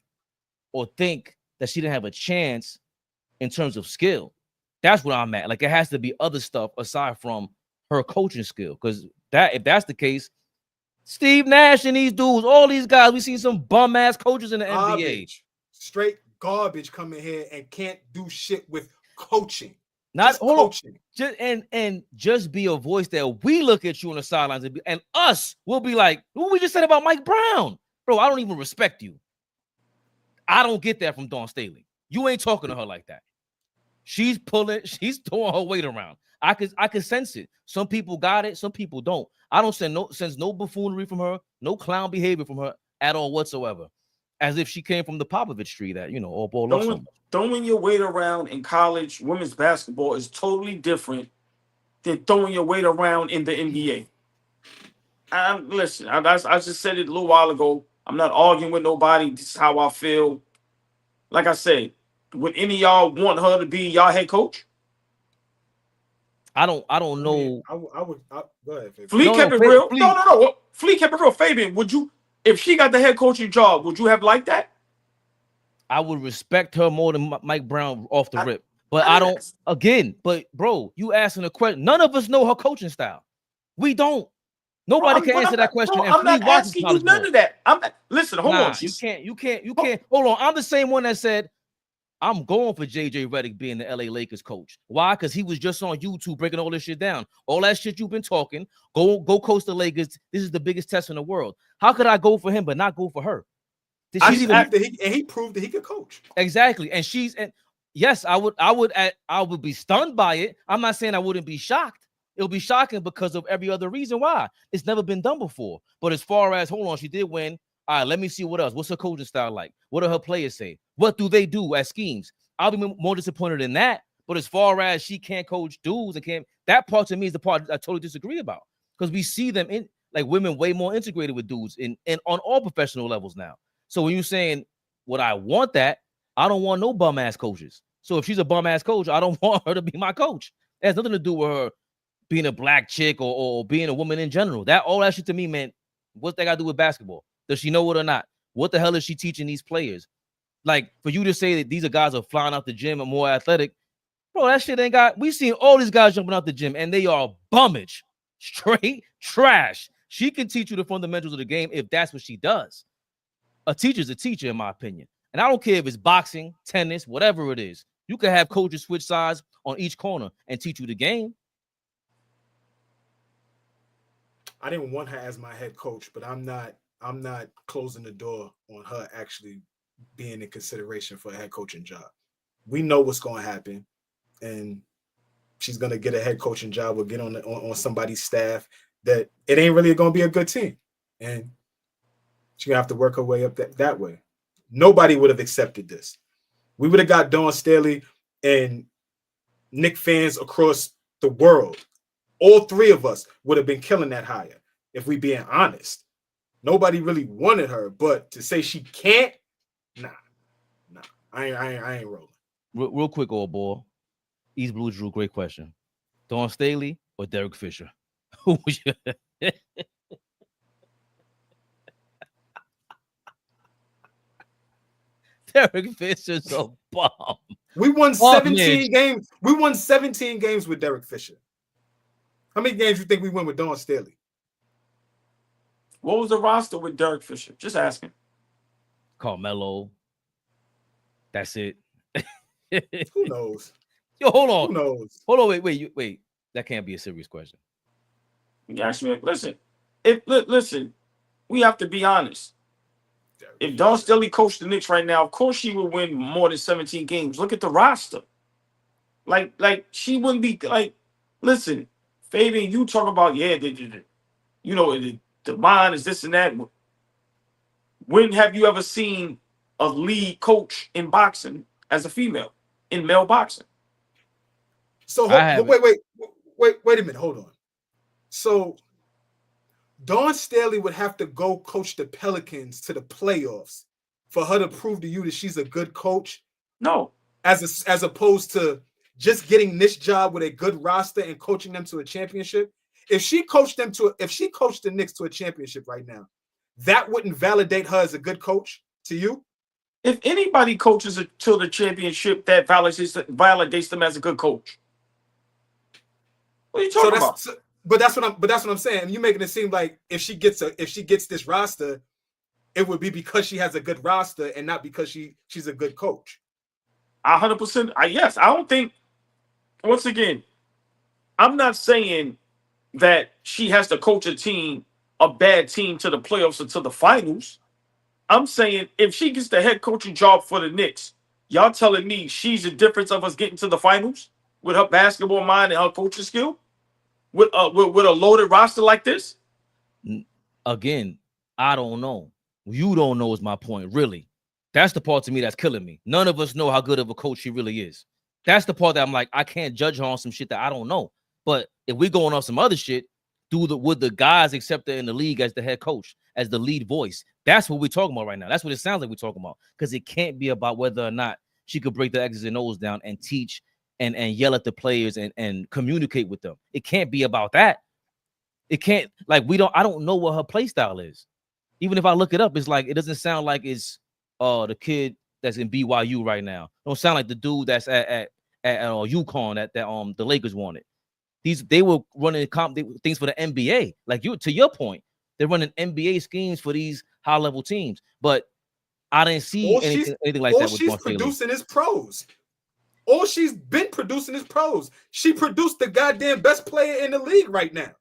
A: or think that she didn't have a chance in terms of skill. That's what I'm at. Like, it has to be other stuff aside from her coaching skill. Because if that's the case, Steve Nash and these dudes, all these guys, we seen some bum ass coaches in the NBA.
C: Straight garbage come in here and can't do shit with coaching.
A: Not
C: just coaching.
A: Just be a voice that we look at you on the sidelines and us will be like, what we just said about Mike Brown. Bro, I don't even respect you. I don't get that from Dawn Staley. You ain't talking to her like that. She's throwing her weight around. I could sense it. Some people got it, some people don't. I don't sense no buffoonery from her, no clown behavior from her at all whatsoever. As if she came from the Popovich tree that, AllBall loves so much.
E: Throwing your weight around in college women's basketball is totally different than throwing your weight around in the NBA. Listen, I just said it a little while ago. I'm not arguing with nobody. This is how I feel. Like I said, would any of y'all want her to be y'all head coach?
A: I don't know.
C: I would go ahead, Fabian.
E: Flea kept it real. No. Flea kept it real. Fabian, would you, if she got the head coaching job, would you have liked that?
A: I would respect her more than Mike Brown off the rip. But I don't, again, but bro, you asking a question. None of us know her coaching style. We don't. Nobody can answer that question.
E: I'm not asking you none of that. Listen, hold on.
A: You can't. Hold on. I'm the same one that said, I'm going for JJ Redick being the LA Lakers coach. Why? Because he was just on YouTube breaking all this shit down. All that shit you've been talking. Go coach the Lakers. This is the biggest test in the world. How could I go for him but not go for her?
C: He proved that he could coach.
A: Exactly. And yes, I would be stunned by it. I'm not saying I wouldn't be shocked. It'll be shocking because of every other reason why. It's never been done before. But as far as, hold on, she did win. All right, let me see what else. What's her coaching style like? What do her players say? What do they do as schemes? I'll be more disappointed in that. But as far as she can't coach dudes and can't, that part to me is the part I totally disagree about. Because we see them in, like, women way more integrated with dudes in on all professional levels now. So when you're saying, would I want that? I don't want no bum ass coaches. So if she's a bum ass coach, I don't want her to be my coach. It has nothing to do with her being a black chick or being a woman in general. All that shit to me meant, what's that got to do with basketball? Does she know it or not? What the hell is she teaching these players? Like, for you to say that these are guys are flying out the gym and more athletic, bro, that shit ain't got. We've seen all these guys jumping out the gym and they are bummage, straight trash. She can teach you the fundamentals of the game if that's what she does. A teacher's a teacher, in my opinion. And I don't care if it's boxing, tennis, whatever it is. You can have coaches switch sides on each corner and teach you the game.
C: I didn't want her as my head coach, but I'm not closing the door on her actually being in consideration for a head coaching job. We know what's going to happen, and she's going to get a head coaching job or get on somebody's staff that it ain't really going to be a good team, and she's going to have to work her way up that way. Nobody would have accepted this. We would have got Dawn Staley and Knicks fans across the world. All three of us would have been killing that hire, if we being honest. Nobody really wanted her, but to say she can't, nah. I ain't rolling.
A: Real quick, AllBall. East Blue Drew, great question. Dawn Staley or Derek Fisher? Who was you? Derek Fisher's a bum.
C: We won 17 games. We won 17 games with Derek Fisher. How many games do you think we won with Dawn Staley?
E: What was the roster with Derek Fisher? Just asking.
A: Carmelo. That's it.
C: Who knows?
A: Yo, hold on.
C: Who knows?
A: Hold on, wait. That can't be a serious question.
E: You ask me, listen, we have to be honest. If Dawn Staley coached the Knicks right now, of course she would win more than 17 games. Look at the roster. Like she wouldn't be like, listen, Fabian, you talk about, the the mind is this and that. When have you ever seen a lead coach in boxing as a female in male boxing?
C: So wait a minute, hold on. So Dawn Staley would have to go coach the Pelicans to the playoffs for her to prove to you that she's a good coach?
E: No.
C: As opposed to just getting this job with a good roster and coaching them to a championship. If she coached the Knicks to a championship right now, that wouldn't validate her as a good coach to you?
E: If anybody coaches to the championship, that validates them as a good coach. What are you talking about?
C: But that's what I'm saying. You're making it seem like if she gets this roster, it would be because she has a good roster and not because she's a good coach.
E: 100%. Yes, I don't think. Once again, I'm not saying that she has to coach a bad team to the playoffs or to the finals. I'm saying if she gets the head coaching job for the Knicks, y'all telling me she's the difference of us getting to the finals with her basketball mind and her coaching skill? With a loaded roster like this?
A: Again, I don't know. You don't know is my point, really. That's the part to me that's killing me. None of us know how good of a coach she really is. That's the part that I'm like, I can't judge her on some shit that I don't know. But if we're going on some other shit, would the guys accept her in the league as the head coach, as the lead voice? That's what we're talking about right now. That's what it sounds like we're talking about. Because it can't be about whether or not she could break the X's and O's down and teach and yell at the players and communicate with them. It can't be about that. It can't, like, I don't know what her play style is. Even if I look it up, it's like, it doesn't sound like it's the kid that's in BYU right now. It don't sound like the dude that's at UConn that the Lakers wanted. They were running things for the NBA. Like to your point, they're running NBA schemes for these high level teams. But I didn't see anything like that. All
C: she's producing is pros. All she's been producing is pros. She produced the goddamn best player in the league right now.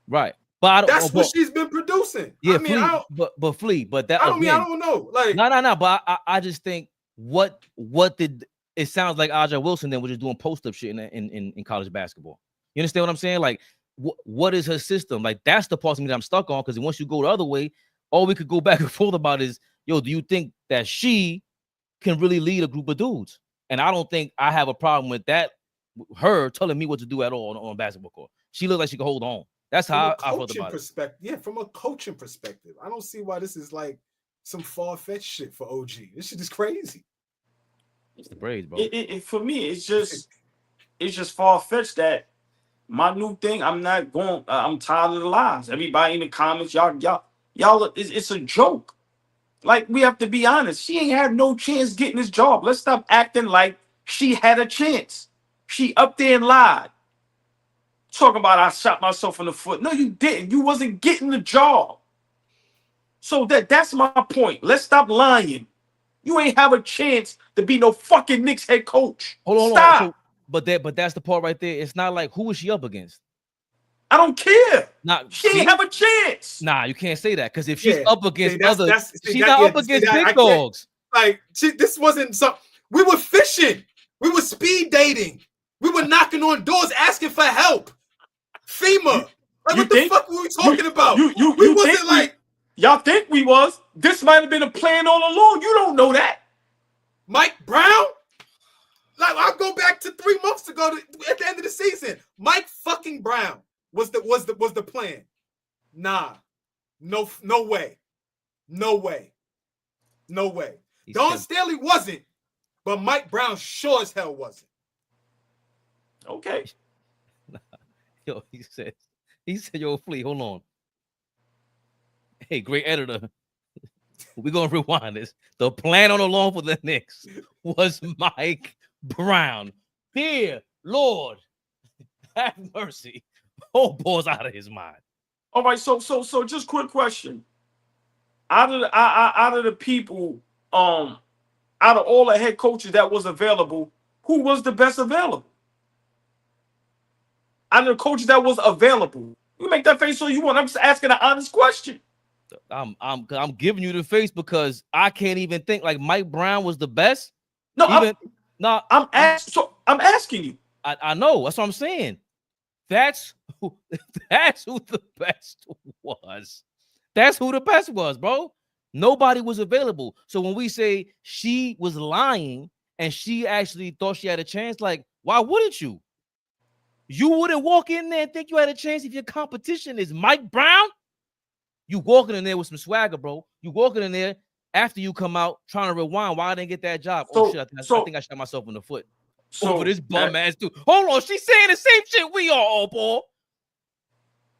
A: Right. But
C: that's what she's been producing.
A: Yeah, I don't
C: know. Like
A: no. But I just think what did it sounds like Aja Wilson then was just doing post-up shit in college basketball. You understand what I'm saying? Like what is her system? Like that's the part of me that I'm stuck on, because once you go the other way, all we could go back and forth about is, yo, do you think that she can really lead a group of dudes? And I don't think I have a problem with that, her telling me what to do at all on a basketball court. She looks like she can hold on. That's how I felt about it.
C: Yeah, from a coaching perspective, I don't see why this is like some far-fetched shit for OG. This shit is crazy.
A: It's the Braves, bro.
E: For me, it's just far-fetched that my new thing. I'm not going. I'm tired of the lies. Everybody in the comments, y'all, it's a joke. Like, we have to be honest. She ain't had no chance getting this job. Let's stop acting like she had a chance. She up there and lied. Talking about I shot myself in the foot. No, you didn't. You wasn't getting the job. So that's my point. Let's stop lying. You ain't have a chance to be no fucking Knicks head coach.
A: Hold on. So, but that's the part right there. It's not like, who is she up against?
E: I don't care. She ain't have a chance.
A: Nah, you can't say that, because if she's up against she's
C: not
A: up against big dogs.
C: Like, this wasn't something. We were fishing. We were speed dating. We were knocking on doors asking for help. FEMA. Like, what the fuck were we talking about? We wasn't like.
E: Y'all think we was? This might have been a plan all along. You don't know that.
C: Mike Brown? Like, I'll go back to 3 months ago at the end of the season. Mike fucking Brown was the plan. Nah. No way. No way. No way. Dawn Staley wasn't, but Mike Brown sure as hell wasn't.
E: Okay.
A: Yo, he said, yo, Flea, hold on. Hey, great editor. We're gonna rewind this. The plan on the loan for the Knicks was Mike Brown. Dear Lord, have mercy. Oh, boy's out of his mind.
E: All right, so just quick question. Out of the people, out of all the head coaches that was available, who was the best available? Out of the coaches that was available. You make that face so you want. I'm just asking an honest question.
A: I'm giving you the face because I can't even think. Like, Mike Brown was the best.
E: I'm asking you.
A: I know. That's what I'm saying. That's That's who the best was. That's who the best was, bro. Nobody was available. So when we say she was lying and she actually thought she had a chance, like, why wouldn't you? You wouldn't walk in there and think you had a chance if your competition is Mike Brown? You walking in there with some swagger, bro. You walking in there after you come out trying to rewind. Why I didn't get that job?
E: So,
A: oh, shit. I think I shot myself in the foot.
E: So
A: Over this bum ass dude. Hold on. She's saying the same shit we are, AllBall.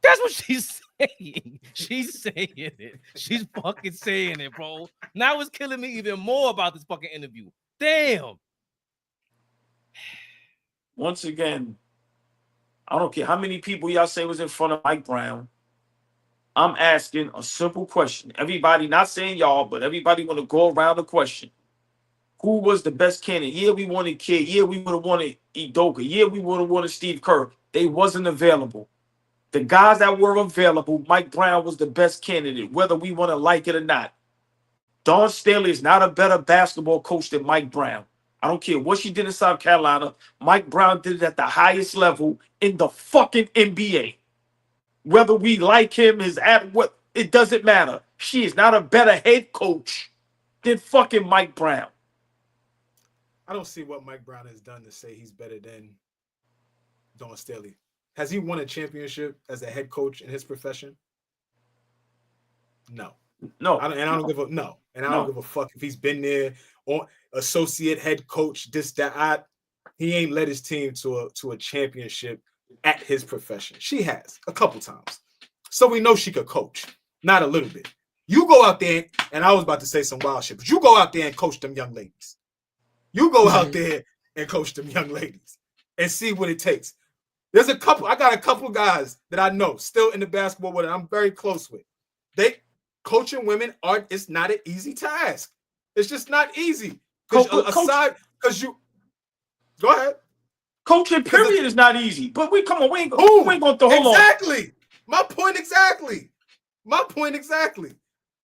A: That's what she's saying. She's saying it. She's fucking saying it, bro. Now it's killing me even more about this fucking interview. Damn.
E: Once again, I don't care how many people y'all say was in front of Mike Brown. I'm asking a simple question. Everybody, not saying y'all, but everybody want to go around the question. Who was the best candidate? Yeah, we wanted Kidd. Yeah, we would have wanted Udoka. Yeah, we would have wanted Steve Kerr. They wasn't available. The guys that were available, Mike Brown was the best candidate, whether we want to like it or not. Dawn Staley is not a better basketball coach than Mike Brown. I don't care what she did in South Carolina. Mike Brown did it at the highest level in the fucking NBA. Whether we like him is at what, it doesn't matter. She is not a better head coach than fucking Mike Brown.
C: I don't see what Mike Brown has done to say he's better than Dawn Staley. Has he won a championship as a head coach in his profession? No.
E: No.
C: I don't give a fuck if he's been there or associate head coach, this, that. He ain't led his team to a championship at his profession. She has a couple times. So we know she could coach. Not a little bit. You go out there, and I was about to say some wild shit, but you go out there and coach them young ladies. You go out there and coach them young ladies and see what it takes. I got a couple guys that I know still in the basketball world I'm very close with. Coaching women it's not an easy task. It's just not easy. Go ahead.
E: Coaching period is not easy. But we ain't going to hold on.
C: Exactly. My point exactly.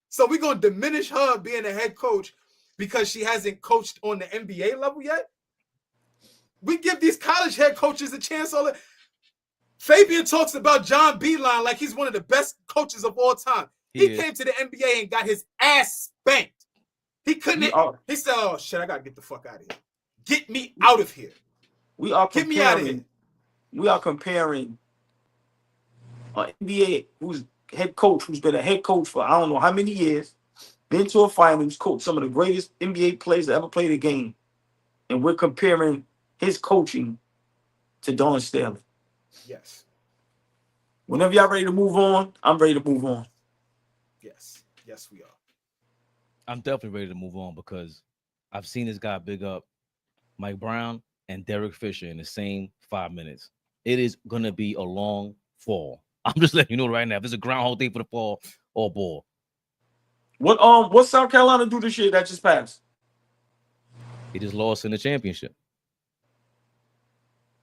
C: So we're going to diminish her being a head coach because she hasn't coached on the NBA level yet? We give these college head coaches a chance. Fabian talks about John Beilein like he's one of the best coaches of all time. He came to the NBA and got his ass spanked. He couldn't. He said, "Oh shit, I gotta get the fuck out of here. Get me out of here. Get me out of here."
E: We are comparing an NBA who's head coach, who's been a head coach for I don't know how many years, been to a final, who's coached some of the greatest NBA players that ever played a game, and we're comparing his coaching to Dawn Staley.
C: Yes.
E: Whenever y'all ready to move on, I'm ready to move on.
C: Yes, we are.
A: I'm definitely ready to move on because I've seen this guy big up Mike Brown and Derek Fisher in the same 5 minutes. It is gonna be a long fall. I'm just letting you know right now. There's a groundhog day for the fall or ball.
E: What South Carolina do this year that just passed?
A: He just lost in the championship.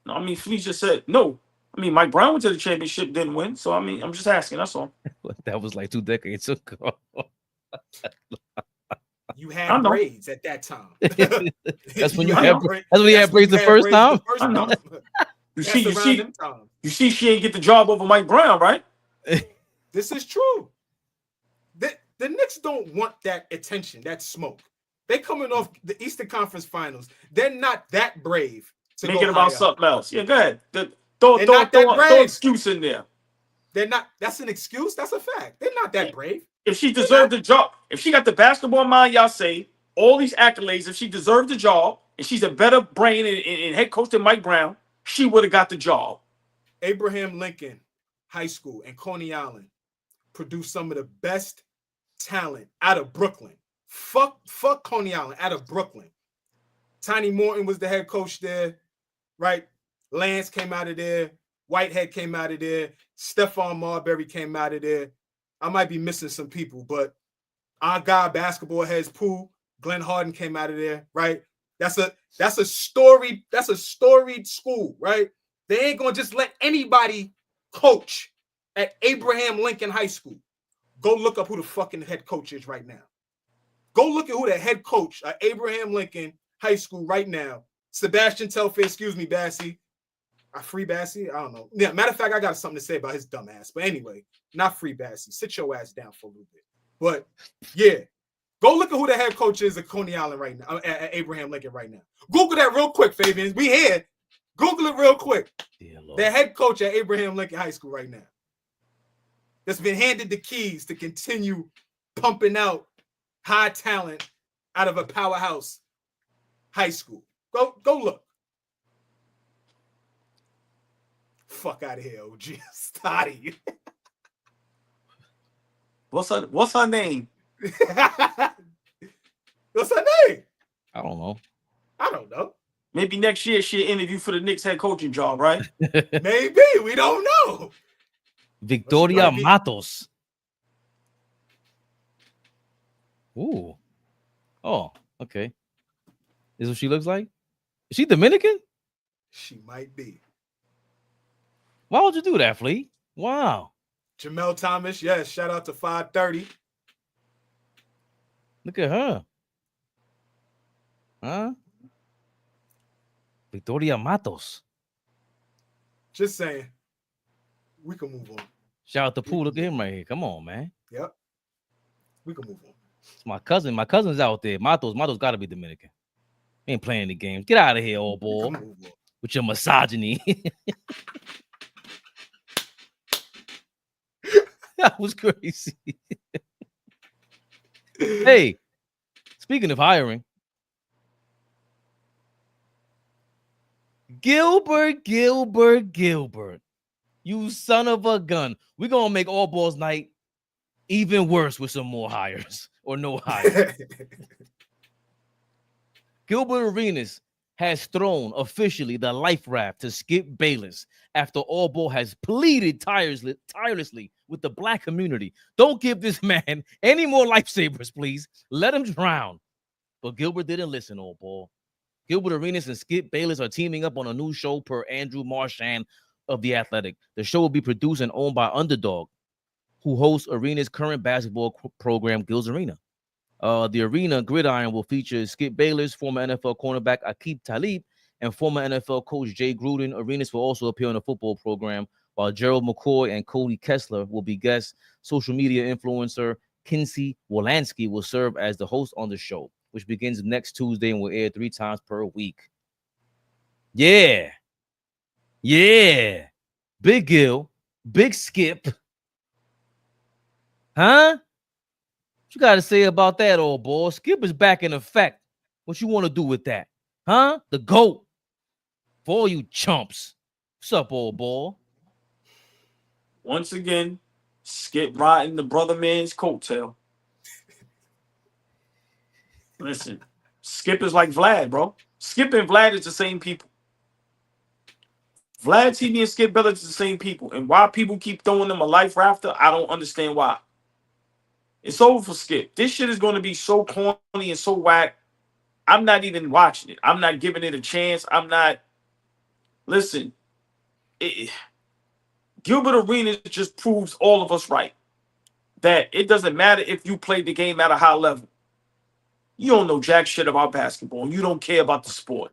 E: No, I mean Fleece just said no. I mean Mike Brown went to the championship, didn't win. So I mean, I'm just asking. That's all.
A: That was like 2 decades ago.
C: You had braids at that time.
A: That's when you had braids the first time.
E: I know. You see, she ain't get the job over Mike Brown, right?
C: This is true. The Knicks don't want that attention, that smoke. They coming off the Eastern Conference Finals. They're not that brave to
E: make it about something else. Yeah, go ahead. Throw excuse in there.
C: They're not. That's an excuse. That's a fact. They're not that brave.
E: If she deserved the job, if she got the basketball mind, y'all say all these accolades. If she deserved the job, and she's a better brain and head coach than Mike Brown, she would have got the job.
C: Abraham Lincoln High School and Coney Island produced some of the best talent out of Brooklyn. Fuck Coney Island, out of Brooklyn. Tiny Morton was the head coach there, right? Lance came out of there. Whitehead came out of there. Stephon Marbury came out of there. I might be missing some people, but our guy, basketball heads, Pooh, Glenn Harden came out of there, right? That's a storied school, right? They ain't gonna just let anybody coach at Abraham Lincoln High School. Go look up who the fucking head coach is right now. Go look at who the head coach at Abraham Lincoln High School right now. Sebastian Telfair, excuse me, Bassy. Free Bassy? I don't know. Yeah, matter of fact, I got something to say about his dumb ass. But anyway, not Free Bassy. Sit your ass down for a little bit. But yeah, go look at who the head coach is at Coney Island right now, at Abraham Lincoln right now. Google that real quick, Fabian. We here. Google it real quick. The head coach at Abraham Lincoln High School right now. That's been handed the keys to continue pumping out high talent out of a powerhouse high school. Go look. Fuck out of here, OG. Start of you.
E: What's her name?
C: What's her name?
A: I don't know.
C: I don't know.
E: Maybe next year she'll interview for the Knicks head coaching job, right?
C: Maybe. We don't know.
A: Victoria Matos. Ooh. Oh, okay. Is what she looks like? Is she Dominican?
C: She might be.
A: Why would you do that, Flea? Wow.
C: Jamel Thomas, yes. Shout out to 530.
A: Look at her. Huh? Victoria Matos.
C: Just saying. We can move on.
A: Shout out to Pooh. Look at him right here. Come on, man.
C: Yep. We can move on.
A: It's my cousin. My cousin's out there. Matos got to be Dominican. He ain't playing the games. Get out of here, old boy. With your misogyny. That was crazy. Hey, speaking of hiring, Gilbert, you son of a gun. We're going to make All Balls Night even worse with some more hires or no hires. Gilbert Arenas has thrown officially the life raft to Skip Bayless after All Ball has pleaded tirelessly with the black community. Don't give this man any more lifesavers, please. Let him drown. But Gilbert didn't listen, All Ball. Gilbert Arenas and Skip Bayless are teaming up on a new show per Andrew Marchand of The Athletic. The show will be produced and owned by Underdog, who hosts Arena's current basketball program, Gil's Arena. The Arena Gridiron will feature Skip Bayless, former NFL cornerback Aqib Talib, and former NFL coach Jay Gruden. Arenas will also appear on the football program, while Gerald McCoy and Cody Kessler will be guests. Social media influencer Kinsey Wolanski will serve as the host on the show, which begins next Tuesday and will air 3 times per week. Yeah. Big Gil, Big Skip. Huh? What you got to say about that, old boy? Skip is back in effect. What you want to do with that? Huh? The GOAT. For all you chumps. What's up, old boy?
E: Once again, Skip riding the brother man's coattail. Listen, Skip is like Vlad, bro. Skip and Vlad is the same people. Vlad TV and Skip Bayless is the same people. And why people keep throwing them a life rafter, I don't understand why. It's over for Skip. This shit is going to be so corny and so whack. I'm not even watching it. I'm not giving it a chance. I'm not. Listen, Gilbert Arenas just proves all of us right. That it doesn't matter if you play the game at a high level. You don't know jack shit about basketball. You don't care about the sport.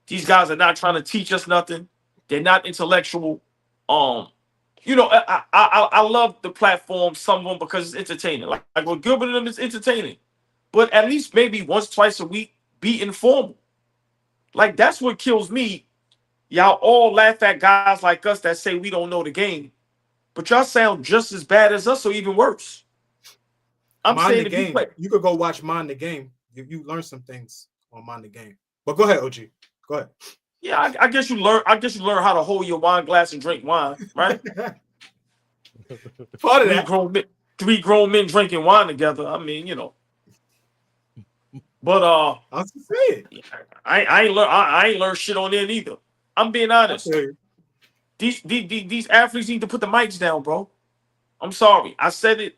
E: These guys are not trying to teach us nothing. They're not intellectual. You know, I love the platform, some of them, because it's entertaining. Like what Gilbert and them is entertaining. But at least maybe once, twice a week, be informal. Like, that's what kills me. Y'all all laugh at guys like us that say we don't know the game. But y'all sound just as bad as us or even worse. I'm
C: Mind
E: saying
C: the
E: if you
C: game.
E: play.
C: You could go watch Mind the Game. You learn some things on Mind the Game. But go ahead, OG. Go ahead.
E: Yeah, I guess you learn. I guess you learn how to hold your wine glass and drink wine, right?
C: Part of that.
E: Three grown men drinking wine together. I mean, you know. But
C: I was saying.
E: I ain't learned shit on there neither. I'm being honest.
C: Okay.
E: These athletes need to put the mics down, bro. I'm sorry. I said it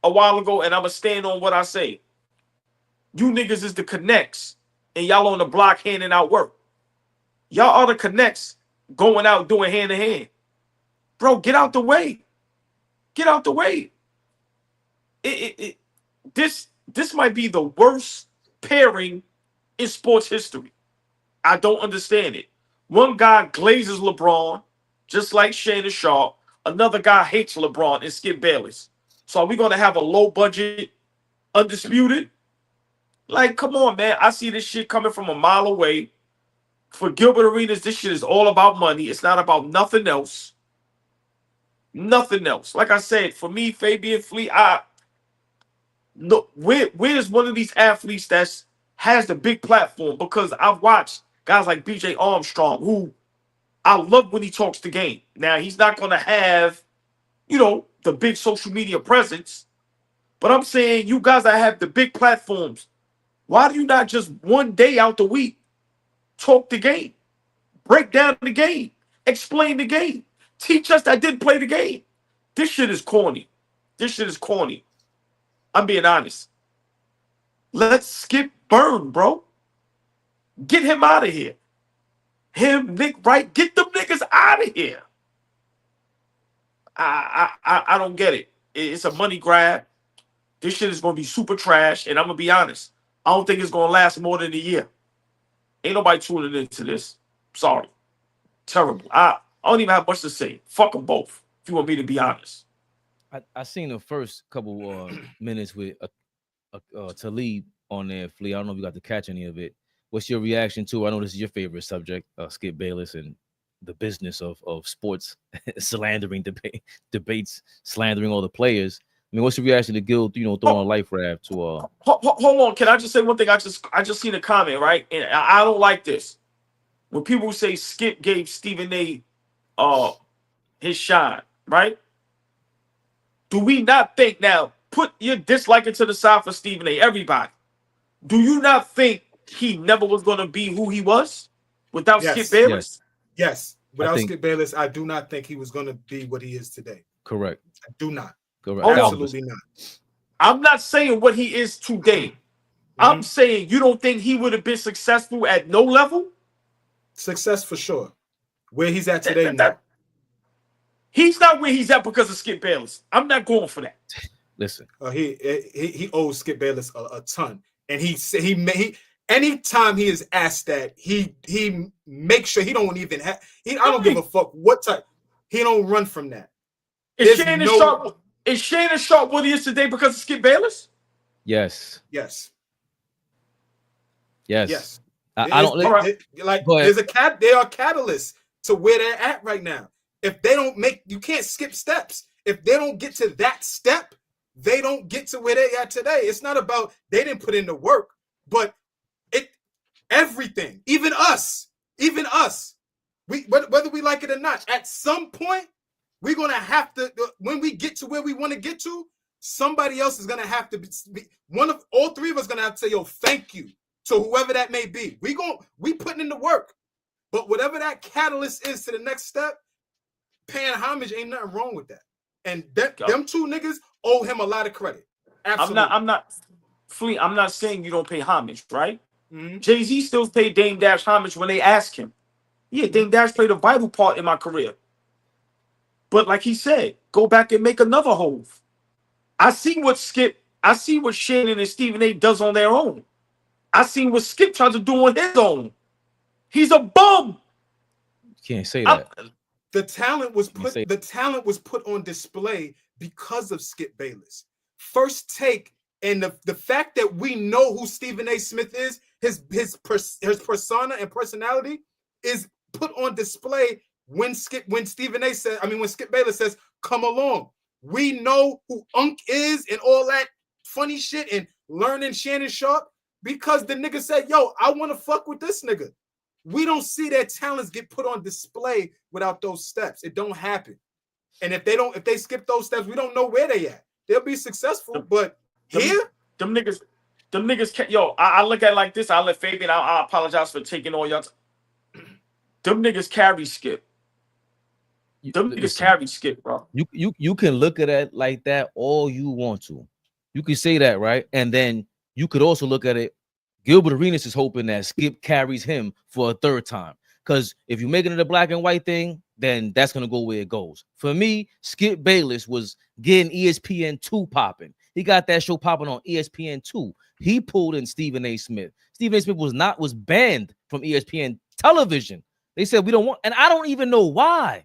E: a while ago, and I'ma stand on what I say. You niggas is the connects, and y'all on the block handing out work. Y'all are the connects going out doing hand to hand. Bro, get out the way. Get out the way. This might be the worst pairing in sports history. I don't understand it. One guy glazes LeBron, just like Shannon Sharp. Another guy hates LeBron and Skip Bayless. So are we going to have a low budget, undisputed? Like, come on, man. I see this shit coming from a mile away. For Gilbert Arenas, this shit is all about money. It's not about nothing else. Nothing else. Like I said, for me, Fabian Fleet, where's one of these athletes that has the big platform? Because I've watched guys like BJ Armstrong, who I love when he talks the game. Now, he's not going to have, the big social media presence. But I'm saying you guys that have the big platforms, why do you not just one day out the week talk the game, break down the game, explain the game, teach us that didn't play the game? This shit is corny. This shit is corny. I'm being honest. Let's skip Burn, bro. Get him out of here. Him, Nick Wright, get them niggas out of here. I don't get it. It's a money grab. This shit is going to be super trash, and I'm going to be honest. I don't think it's going to last more than a year. Ain't nobody tuning into this. Sorry. Terrible. I don't even have much to say. Fuck them both, if you want me to be honest.
A: I seen the first couple minutes with Talib on there, Flea. I don't know if you got to catch any of it. What's your reaction to? I know this is your favorite subject, Skip Bayless and the business of sports slandering debates, slandering all the players. I mean, what's your reaction to Gil, throwing a life raft to
E: Hold on, can I just say one thing? I just seen a comment, right? And I don't like this. When people say Skip gave Stephen A his shine, right? Do we not think now, put your disliking to the side for Stephen A, everybody. Do you not think he never was going to be who he was without Skip Bayless?
C: Yes. Without Skip Bayless, I do not think he was going to be what he is today.
A: Correct.
C: I do not.
A: Correct.
C: Absolutely not.
E: I'm not saying what he is today. Mm-hmm. I'm saying you don't think he would have been successful at no level? Success for sure. Where he's at today, no. He's not where he's at because of Skip Bayless. I'm not going for that.
A: Listen,
C: he owes Skip Bayless a ton, and he anytime he is asked that, he makes sure he don't even have. I don't give a fuck what type. He don't run from that.
E: Is Shannon Sharp what he is today because of Skip Bayless?
A: Yes.
C: Yes.
A: Yes.
C: Yes.
A: I don't
C: there's they are catalysts to where they're at right now. If they don't you can't skip steps. If they don't get to that step, they don't get to where they are today. It's not about they didn't put in the work, but everything, even us, whether we like it or not, at some point, we're gonna have to. When we get to where we want to get to, somebody else is gonna have to be one of all three of us gonna have to say, "Yo, thank you" to whoever that may be. We putting in the work, but whatever that catalyst is to the next step, paying homage ain't nothing wrong with that. And them two niggas owe him a lot of credit. Absolutely.
E: I'm not saying you don't pay homage, right?
C: Mm-hmm.
E: Jay-Z still paid Dame Dash homage when they asked him. Yeah, Dame Dash played a vital part in my career. But like he said, go back and make another Hove. I see what Shannon and Stephen A does on their own. I seen what Skip tries to do on his own. He's a bum.
A: You can't say that.
C: The talent was put on display because of Skip Bayless. First Take, and the fact that we know who Stephen A. Smith is, his persona and personality is put on display when Skip Bayless says, "Come along." We know who Unc is and all that funny shit and learning Shannon Sharp because the nigga said, "Yo, I want to fuck with this nigga." We don't see their talents get put on display without those steps. It don't happen. And if they skip those steps, we don't know where they at. They'll be successful, but
E: them niggas, I look at it like this. I'll let Fabian, I apologize for taking all y'all. Them niggas carry Skip. Niggas carry Skip, bro.
A: You can look at it like that all you want to. You can say that, right? And then you could also look at it. Gilbert Arenas is hoping that Skip carries him for a third time. Because if you're making it a black and white thing, then that's going to go where it goes. For me, Skip Bayless was getting ESPN2 popping. He got that show popping on ESPN2. He pulled in Stephen A. Smith. Stephen A. Smith was banned from ESPN television They said we don't want, and I don't even know why.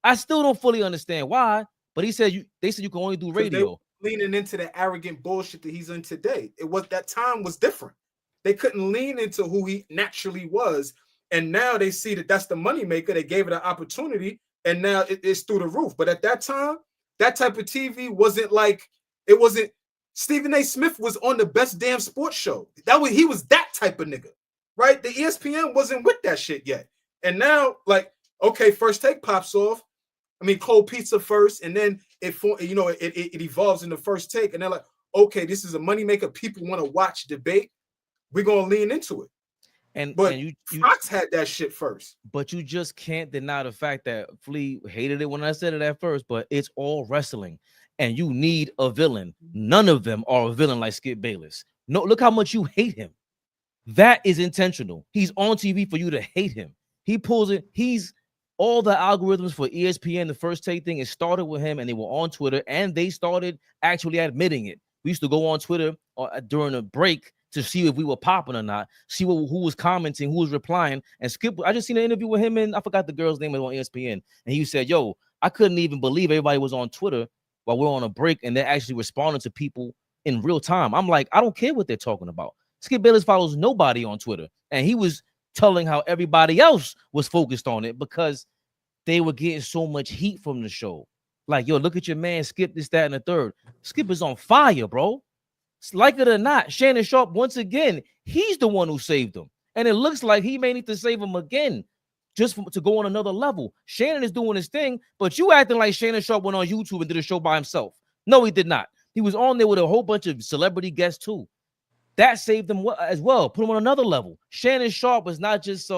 A: I still don't fully understand why. But he said they said you can only do radio.
C: Leaning into the arrogant bullshit that he's in today. It was that time was different. They couldn't lean into who he naturally was, and now they see that that's the moneymaker. They gave it an opportunity, and now it's through the roof. But at that time, that type of TV wasn't like it wasn't. Stephen A. Smith was on the best damn sports show. He was that type of nigga, right? The ESPN wasn't with that shit yet. And now, like, okay, First Take pops off. I mean, cold pizza first, and then it evolves in the First Take, and they're like, okay, this is a moneymaker. People want to watch debate. We're gonna lean into it. But Fox had that shit first.
A: But you just can't deny the fact that Flea hated it when I said it at first, but it's all wrestling. And you need a villain. None of them are a villain like Skip Bayless. No, look how much you hate him. That is intentional. He's on TV for you to hate him. He pulls it. He's all the algorithms for ESPN, the First Take thing, it started with him, and they were on Twitter, and they started actually admitting it. We used to go on Twitter during a break to see if we were popping or not, see who was commenting, who was replying. And Skip, I just seen an interview with him, and I forgot the girl's name, on ESPN, and he said, yo, I couldn't even believe everybody was on Twitter while we're on a break, and they're actually responding to people in real time. I'm like, I don't care what they're talking about. Skip Bayless follows nobody on Twitter, and he was telling how everybody else was focused on it because they were getting so much heat from the show. Like, yo, look at your man, Skip, this, that, and the third. Skip is on fire, bro. Like it or not, Shannon Sharpe, once again, he's the one who saved him. And it looks like he may need to save him again just to go on another level. Shannon is doing his thing, but you acting like Shannon Sharpe went on YouTube and did a show by himself. No, he did not. He was on there with a whole bunch of celebrity guests too. That saved him as well. Put him on another level. Shannon Sharpe was not just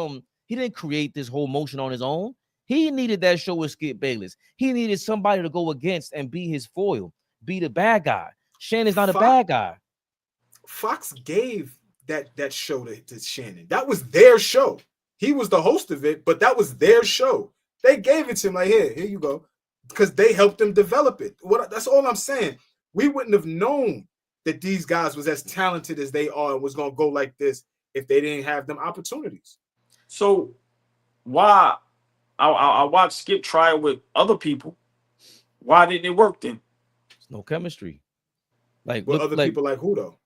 A: he didn't create this whole motion on his own. He needed that show with Skip Bayless. He needed somebody to go against and be his foil, be the bad guy. Shannon's not a bad guy.
C: Fox gave that show to Shannon. That was their show. He was the host of it, but that was their show. They gave it to him like, here you go, because they helped him develop it. That's all I'm saying. We wouldn't have known that these guys was as talented as they are and was going to go like this if they didn't have them opportunities.
E: So why I watched Skip try it with other people. Why didn't it work then?
A: There's no chemistry. Like
C: with other people like who though?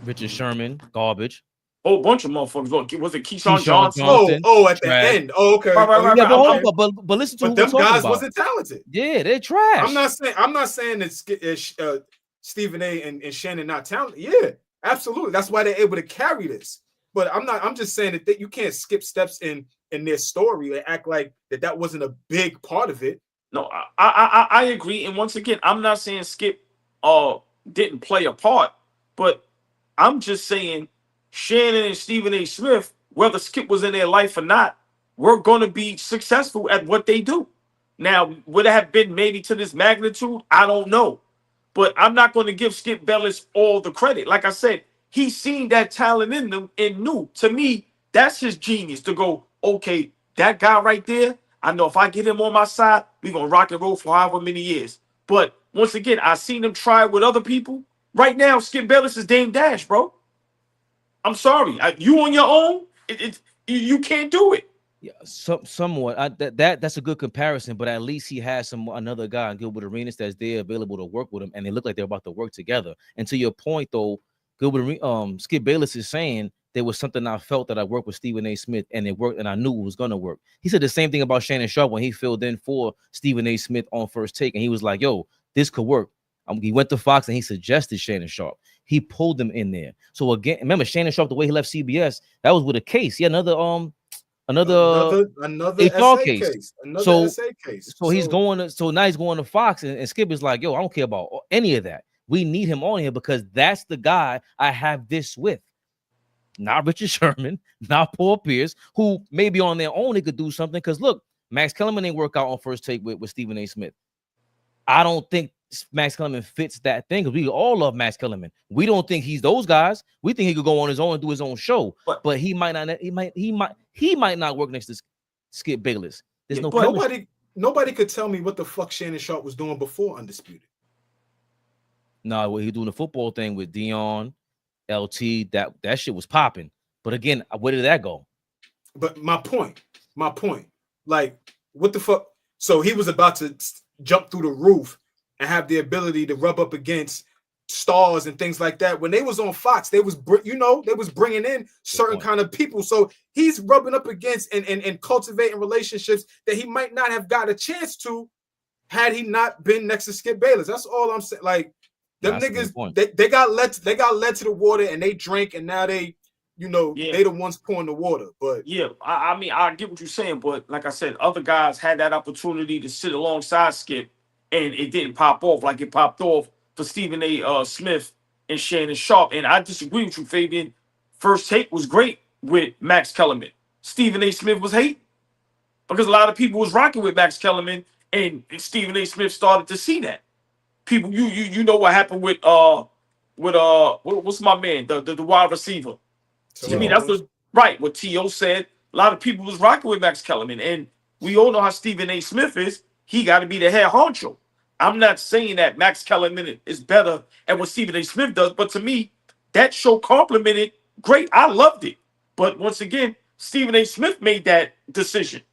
A: Richard Sherman, garbage.
E: Oh, bunch of motherfuckers. Was it Keyshawn Johnson?
C: Oh, at the end. Oh, okay.
E: Right.
A: Yeah, but listen to
C: but them guys wasn't talented.
A: Yeah, they're trash.
C: I'm not saying that Stephen A. and Shannon not talented. Yeah, absolutely. That's why they're able to carry this. But I'm just saying that you can't skip steps in their story and act like that wasn't a big part of it.
E: No, I agree. And once again, I'm not saying Skip didn't play a part, but I'm just saying Shannon and Stephen A. Smith, whether Skip was in their life or not, were going to be successful at what they do. Now, would it have been maybe to this magnitude? I don't know. But I'm not going to give Skip Bayless all the credit. Like I said, he's seen that talent in them and knew. To me, that's his genius to go, okay, that guy right there, I know if I get him on my side, we're going to rock and roll for however many years. But once again, I seen him try it with other people. Right now, Skip Bayless is Dame Dash, bro. I'm sorry. You on your own, you can't do it.
A: Yeah, somewhat. That's a good comparison, but at least he has another guy in Gilbert Arenas that's there available to work with him, and they look like they're about to work together. And to your point, though, Skip Bayless is saying there was something I felt that I worked with Stephen A. Smith, and it worked, and I knew it was gonna work. He said the same thing about Shannon Sharpe when he filled in for Stephen A. Smith on First Take, and he was like, "Yo, this could work." He went to Fox and he suggested Shannon Sharpe. He pulled them in there. So again, remember Shannon Sharpe, the way he left CBS, that was with a case. He had another HR case. Another SA case. So he's going to. So now he's going to Fox, and Skip is like, "Yo, I don't care about any of that. We need him on here because that's the guy I have this with." Not Richard Sherman, not Paul Pierce, who maybe on their own they could do something. Because look, Max Kellerman ain't work out on First Take with Stephen A. Smith. I don't think Max Kellerman fits that thing because we all love Max Kellerman. We don't think he's those guys. We think he could go on his own and do his own show, but he might not. He might not work next to Skip Bayless. There's
C: nobody could tell me what the fuck Shannon Sharpe was doing before Undisputed.
A: No, what he doing the football thing with Dion, LT. That shit was popping. But again, where did that go?
C: But my point, my point. Like, what the fuck? So he was about to jump through the roof and have the ability to rub up against stars and things like that. When they was on Fox, they was bringing in certain kind of people. So he's rubbing up against and cultivating relationships that he might not have got a chance to had he not been next to Skip Bayless. That's all I'm saying. Like, them niggas, they got led to the water and they drank, and now they, they the ones pouring the water. But
E: yeah, I mean, I get what you're saying, but like I said, other guys had that opportunity to sit alongside Skip, and it didn't pop off like it popped off for Stephen A. Smith and Shannon Sharp. And I disagree with you, Fabian. First Take was great with Max Kellerman. Stephen A. Smith was hating because a lot of people was rocking with Max Kellerman, and Stephen A. Smith started to see that. People, you know what happened with what's my man, the wide receiver. To me, that's what T.O. said. A lot of people was rocking with Max Kellerman, and we all know how Stephen A. Smith is. He got to be the head honcho. I'm not saying that Max Kellerman is better at what Stephen A. Smith does, but to me, that show complimented great. I loved it. But once again, Stephen A. Smith made that decision,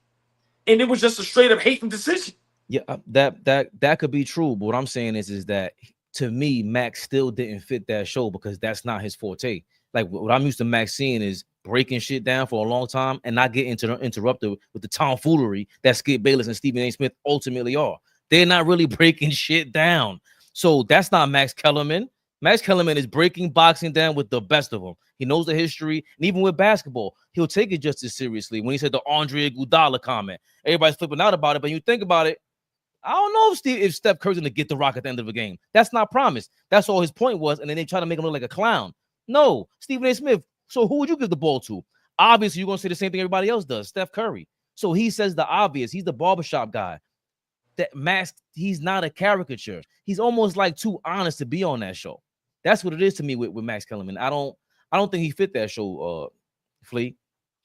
E: and it was just a straight up hating decision.
A: Yeah, that could be true. But what I'm saying is that to me, Max still didn't fit that show because that's not his forte. Like, what I'm used to Max seeing is breaking shit down for a long time and not getting interrupted with the tomfoolery that Skip Bayless and Stephen A. Smith ultimately are. They're not really breaking shit down. So that's not Max Kellerman. Max Kellerman is breaking boxing down with the best of them. He knows the history, and even with basketball, he'll take it just as seriously. When he said the Andre Iguodala comment, everybody's flipping out about it, but you think about it, I don't know if Steph Curry's going to get the rock at the end of the game. That's not promised. That's all his point was, and then they try to make him look like a clown. No, Stephen A. Smith. So who would you give the ball to? Obviously, you're going to say the same thing everybody else does, Steph Curry. So he says the obvious. He's the barbershop guy. That Max, he's not a caricature. He's almost like too honest to be on that show. That's what it is to me with Max Kellerman. I don't think he fit that show, Flea.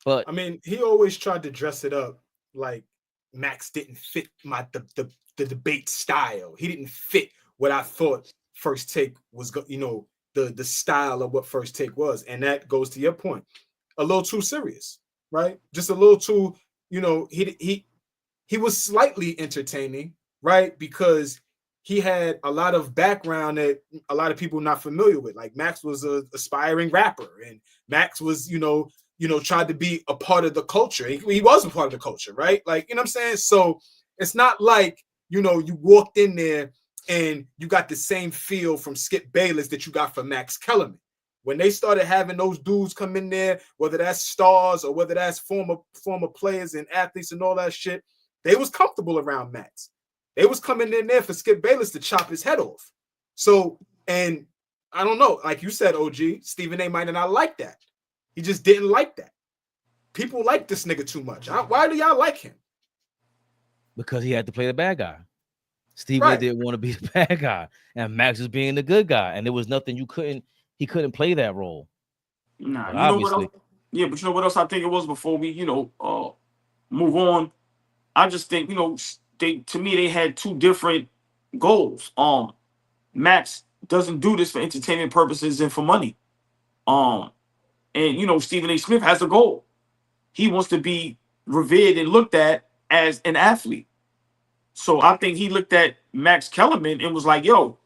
A: But
C: I mean, he always tried to dress it up like Max didn't fit the debate style. He didn't fit what I thought First Take was, the style of what First Take was. And that goes to your point. A little too serious, right? Just a little too, he was slightly entertaining, right? Because he had a lot of background that a lot of people not familiar with. Like, Max was an aspiring rapper, and Max was, tried to be a part of the culture. He was a part of the culture, right? Like, you know what I'm saying? So it's not like, you walked in there and you got the same feel from Skip Bayless that you got from Max Kellerman. When they started having those dudes come in there, whether that's stars or whether that's former players and athletes and all that shit, they was comfortable around Max. They was coming in there for Skip Bayless to chop his head off. So, and I don't know, like you said, OG, Stephen A. might not like that. He just didn't like that. People like this nigga too much. Why do y'all like him?
A: Because he had to play the bad guy. Stephen A. didn't want to be the bad guy, and Max was being the good guy, and there was nothing he couldn't play that role.
E: Nah, but obviously. But you know what else I think it was before we, move on? I just think, they had two different goals. Max doesn't do this for entertainment purposes and for money. And Stephen A. Smith has a goal. He wants to be revered and looked at as an athlete. So I think he looked at Max Kellerman and was like, yo,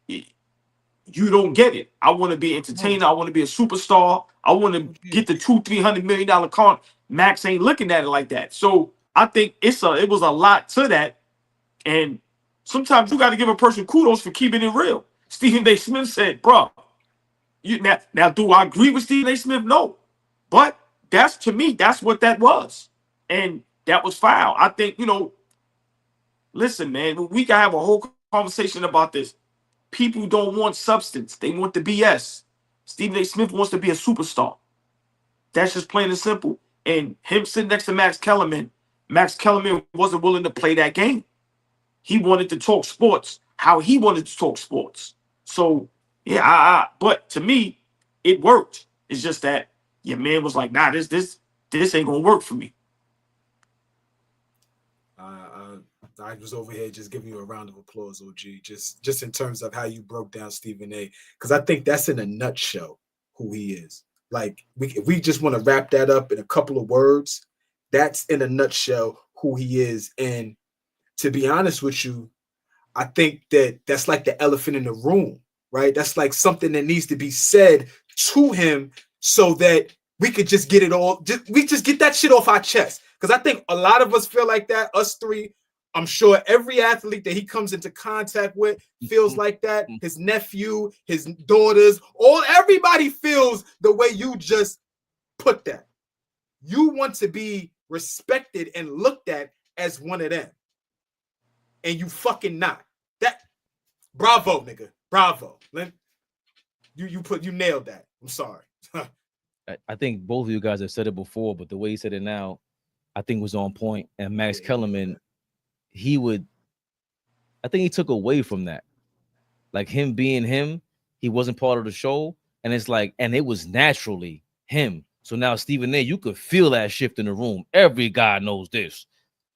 E: you don't get it. I want to be an entertainer. I want to be a superstar. I want to get the $200-300 million car. Max ain't looking at it like that. So I think it was a lot to that. And sometimes you got to give a person kudos for keeping it real. Stephen A. Smith said, bro, now do I agree with Stephen A. Smith? No. But to me, that's what that was. And that was foul. I think, listen, man, we can have a whole conversation about this. People don't want substance. They want the BS. Stephen A. Smith wants to be a superstar. That's just plain and simple. And him sitting next to Max Kellerman wasn't willing to play that game. He wanted to talk sports how he wanted to talk sports. So, yeah, but to me, it worked. It's just that your man was like, nah, this ain't gonna work for me.
C: I was over here just giving you a round of applause, OG, just in terms of how you broke down Stephen A. Because I think that's in a nutshell who he is. Like, if we just want to wrap that up in a couple of words, that's in a nutshell who he is. And to be honest with you, I think that's like the elephant in the room, right? That's like something that needs to be said to him so that we could just get it all. We just get that shit off our chest. Because I think a lot of us feel like that. Us three, I'm sure every athlete that he comes into contact with feels like that. His nephew, his daughters, everybody feels the way you just put that. You want to be respected and looked at as one of them. And you fucking not. That bravo, nigga. Bravo. You nailed that. I'm sorry.
A: I think both of you guys have said it before, but the way he said it now, I think was on point. And Max Kellerman, I think he took away from that. Like him being him, he wasn't part of the show. And it's like, and it was naturally him. So now Stephen A, you could feel that shift in the room. Every guy knows this.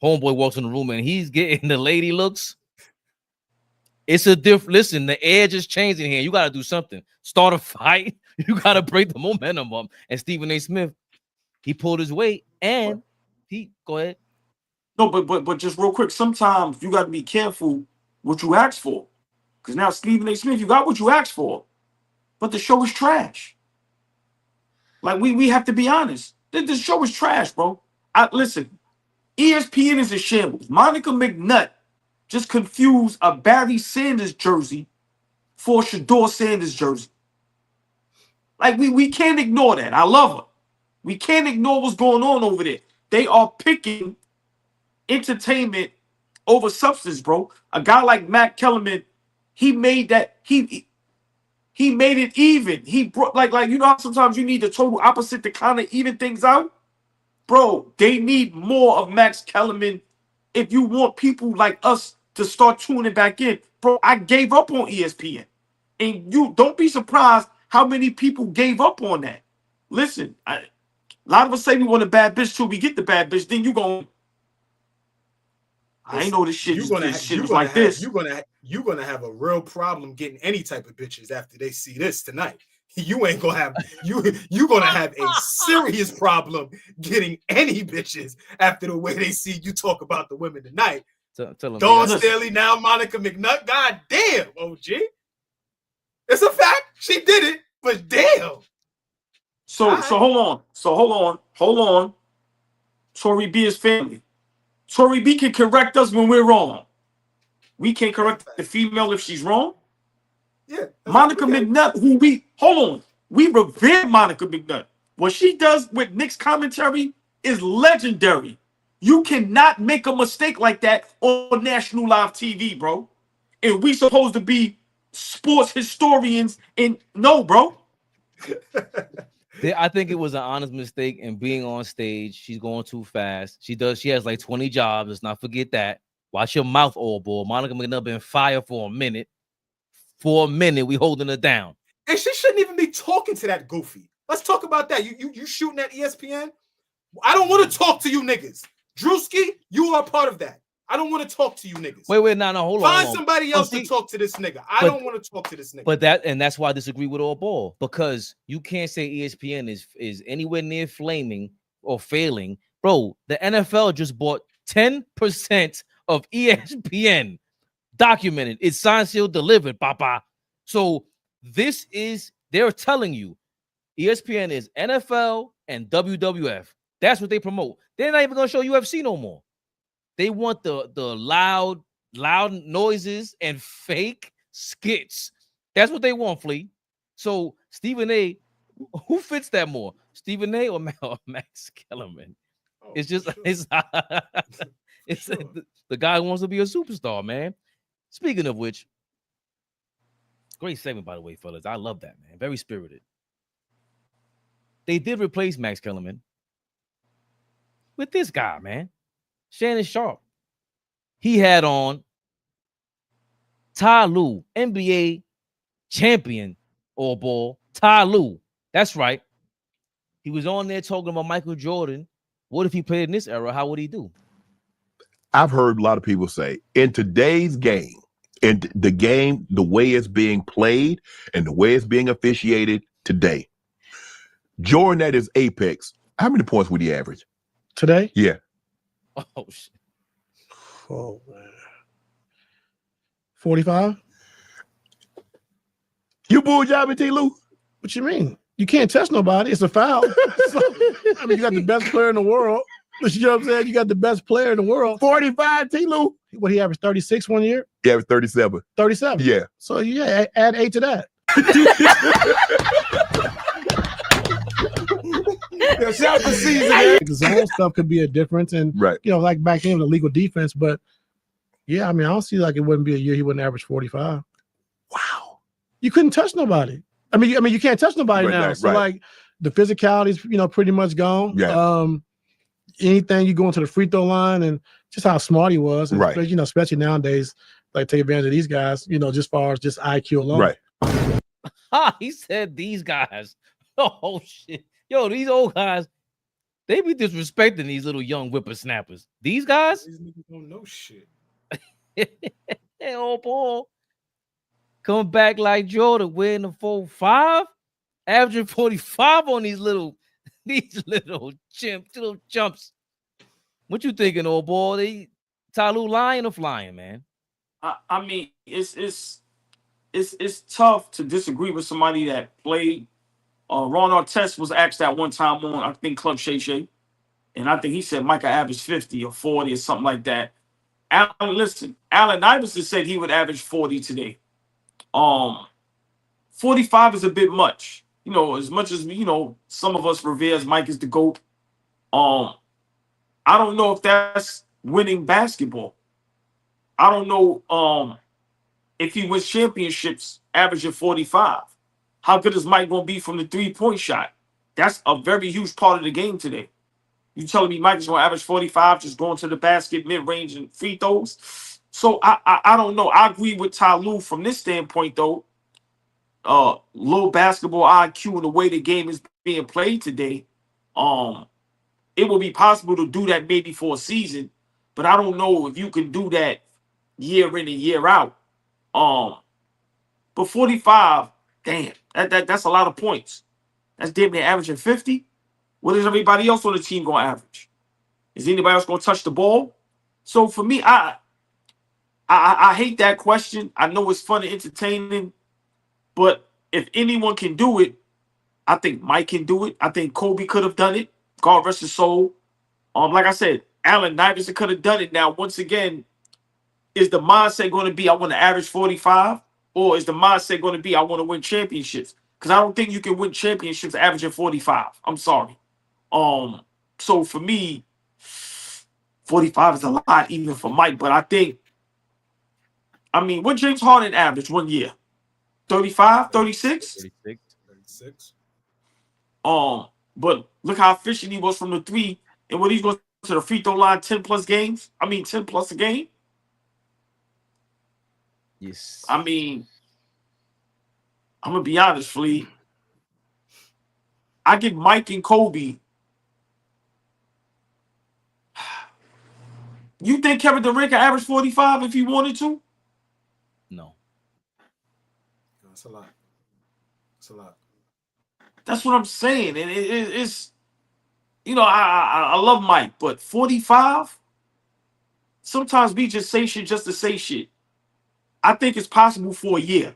A: Homeboy walks in the room and he's getting the lady looks. It's a different. Listen, the edge is changing here. You got to do something. Start a fight. You got to break the momentum up. And Stephen A. Smith, he pulled his weight and go ahead.
E: No, but just real quick. Sometimes you got to be careful what you ask for, because now Stephen A. Smith, you got what you asked for, but the show is trash. Like we have to be honest. This show is trash, bro. Listen. ESPN is a shambles. Monica McNutt just confused a Barry Sanders jersey for a Shador Sanders jersey. Like, we can't ignore that. I love her. We can't ignore what's going on over there. They are picking entertainment over substance, bro. A guy like Matt Kellerman, he made that, he made it even. He brought, like you know how sometimes you need the total opposite to kind of even things out? Bro, they need more of Max Kellerman if you want people like us to start tuning back in. Bro, I gave up on ESPN. And you don't be surprised how many people gave up on that. Listen, a lot of us say we want a bad bitch till we get the bad bitch. Then you going, I ain't know this shit was like this.
C: You're gonna have a real problem getting any type of bitches after they see this tonight. You ain't gonna have you gonna have a serious problem getting any bitches after the way they see you talk about the women tonight.
A: Tell them,
C: Dawn Staley, now Monica McNutt. God damn, OG. It's a fact. She did it, but damn.
E: So hold on. Tory B is family. Tory B can correct us when we're wrong. We can't correct the female if she's wrong.
C: Yeah,
E: Monica McNutt, we revere Monica McNutt. What she does with Knicks commentary is legendary. You cannot make a mistake like that on national live TV, bro. And we supposed to be sports historians and no, bro.
A: I think it was an honest mistake in being on stage. She's going too fast. She has like 20 jobs. Let's not forget that. Watch your mouth, AllBall. Monica McNutt been fired for a minute. For a minute, we holding her down.
C: And she shouldn't even be talking to that goofy. Let's talk about that. You shooting at ESPN? I don't want to talk to you niggas. Drewski, you are part of that. I don't want to talk to you niggas.
A: Wait, no, hold on.
C: Find somebody else to talk to this nigga. I don't want to talk to this nigga.
A: But that's why I disagree with AllBall, because you can't say ESPN is anywhere near flaming or failing. Bro, the NFL just bought 10% of ESPN. Documented. It's signed, sealed, delivered, papa. So they're telling you ESPN is NFL and WWF. That's what they promote. They're not even gonna show UFC no more. They want the loud noises and fake skits. That's what they want, Flea. So Stephen A, who fits that more? Stephen A or Max Kellerman? It's just sure. The guy who wants to be a superstar, man. Speaking of which, great segment, by the way, fellas. I love that, man. Very spirited. They did replace Max Kellerman with this guy, man. Shannon Sharp. He had on Ty Lue, NBA champion, AllBall. Ty Lue. That's right. He was on there talking about Michael Jordan. What if he played in this era? How would he do?
F: I've heard a lot of people say, in today's game, in the game, the way it's being played and the way it's being officiated today, Jordan at his apex, how many points would he average?
G: Today?
F: Yeah.
A: Oh shit.
G: Oh man. 45?
F: You bull jobbing, T. Lou?
G: What you mean? You can't touch nobody. It's a foul. So, I mean, you got the best player in the world. You know what I'm saying? You got the best player in the world.
F: 45, T. Lou.
G: What, he averaged 36 1 year?
F: Yeah, it was 37.
G: 37.
F: Yeah.
G: So yeah, add 8 to that.
C: Yeah, shout out to season.
G: The zone stuff could be a difference, and
F: Right.
G: you know, like back then with illegal defense. But yeah, I mean, I don't see like it wouldn't be a year he wouldn't average 45.
F: Wow.
G: You couldn't touch nobody. I mean, you can't touch nobody now.
F: Right,
G: so
F: right.
G: like the physicality's, you know, pretty much gone.
F: Yeah.
G: Anything you go into the free throw line and just how smart he was, and
F: Right.
G: you know, especially nowadays, like take advantage of these guys, you know, just far as just IQ alone.
F: Right.
A: Ah, he said these guys. Oh shit. Yo, these old guys, they be disrespecting these little young whippersnappers. These guys?
C: These niggas don't know shit.
A: Hey, old Paul. Come back like Jordan, wearing the 4-5, averaging 45 on these little chumps. What you thinking, old boy? Tyloo lying or flying, man?
E: I mean, it's tough to disagree with somebody that played. Ron Artest was asked that one time on, I think, Club Shay Shay, and I think he said Micah averaged 50 or 40 or something like that. Allen Iverson said he would average 40 today. 45 is a bit much. You know, as much as, you know, some of us revere Mike is the GOAT. I don't know if that's winning basketball. I don't know if he wins championships averaging 45. How good is Mike going to be from the three-point shot? That's a very huge part of the game today. You telling me Mike is going to average 45 just going to the basket, mid-range, and free throws? So I don't know. I agree with Tyloo from this standpoint, though. Low basketball IQ and the way the game is being played today, it will be possible to do that maybe for a season, but I don't know if you can do that year in and year out. But 45, damn, that's a lot of points. That's damn near averaging 50. What is everybody else on the team going to average? Is anybody else going to touch the ball? So for me, I hate that question. I know it's fun and entertaining, but if anyone can do it, I think Mike can do it. I think Kobe could have done it. God rest his soul. Like I said, Allen Iverson could have done it. Now, once again, is the mindset going to be I want to average 45, or is the mindset going to be I want to win championships? Because I don't think you can win championships averaging 45. I'm sorry. So for me, 45 is a lot even for Mike. But I think, I mean, what James Harden averaged 1 year? 35, 36?
C: 36.
E: But look how efficient he was from the three, and when he's going to the free throw line 10 plus games. I mean, 10 plus a game.
A: Yes.
E: I mean, I'm gonna be honest, Flea. I give Mike and Kobe. You think Kevin Durant can average 45 if he wanted to?
A: No.
C: That's a lot. That's a lot.
E: That's what I'm saying, and it's, you know, I love Mike, but 45. Sometimes we just say shit just to say shit. I think it's possible for a year,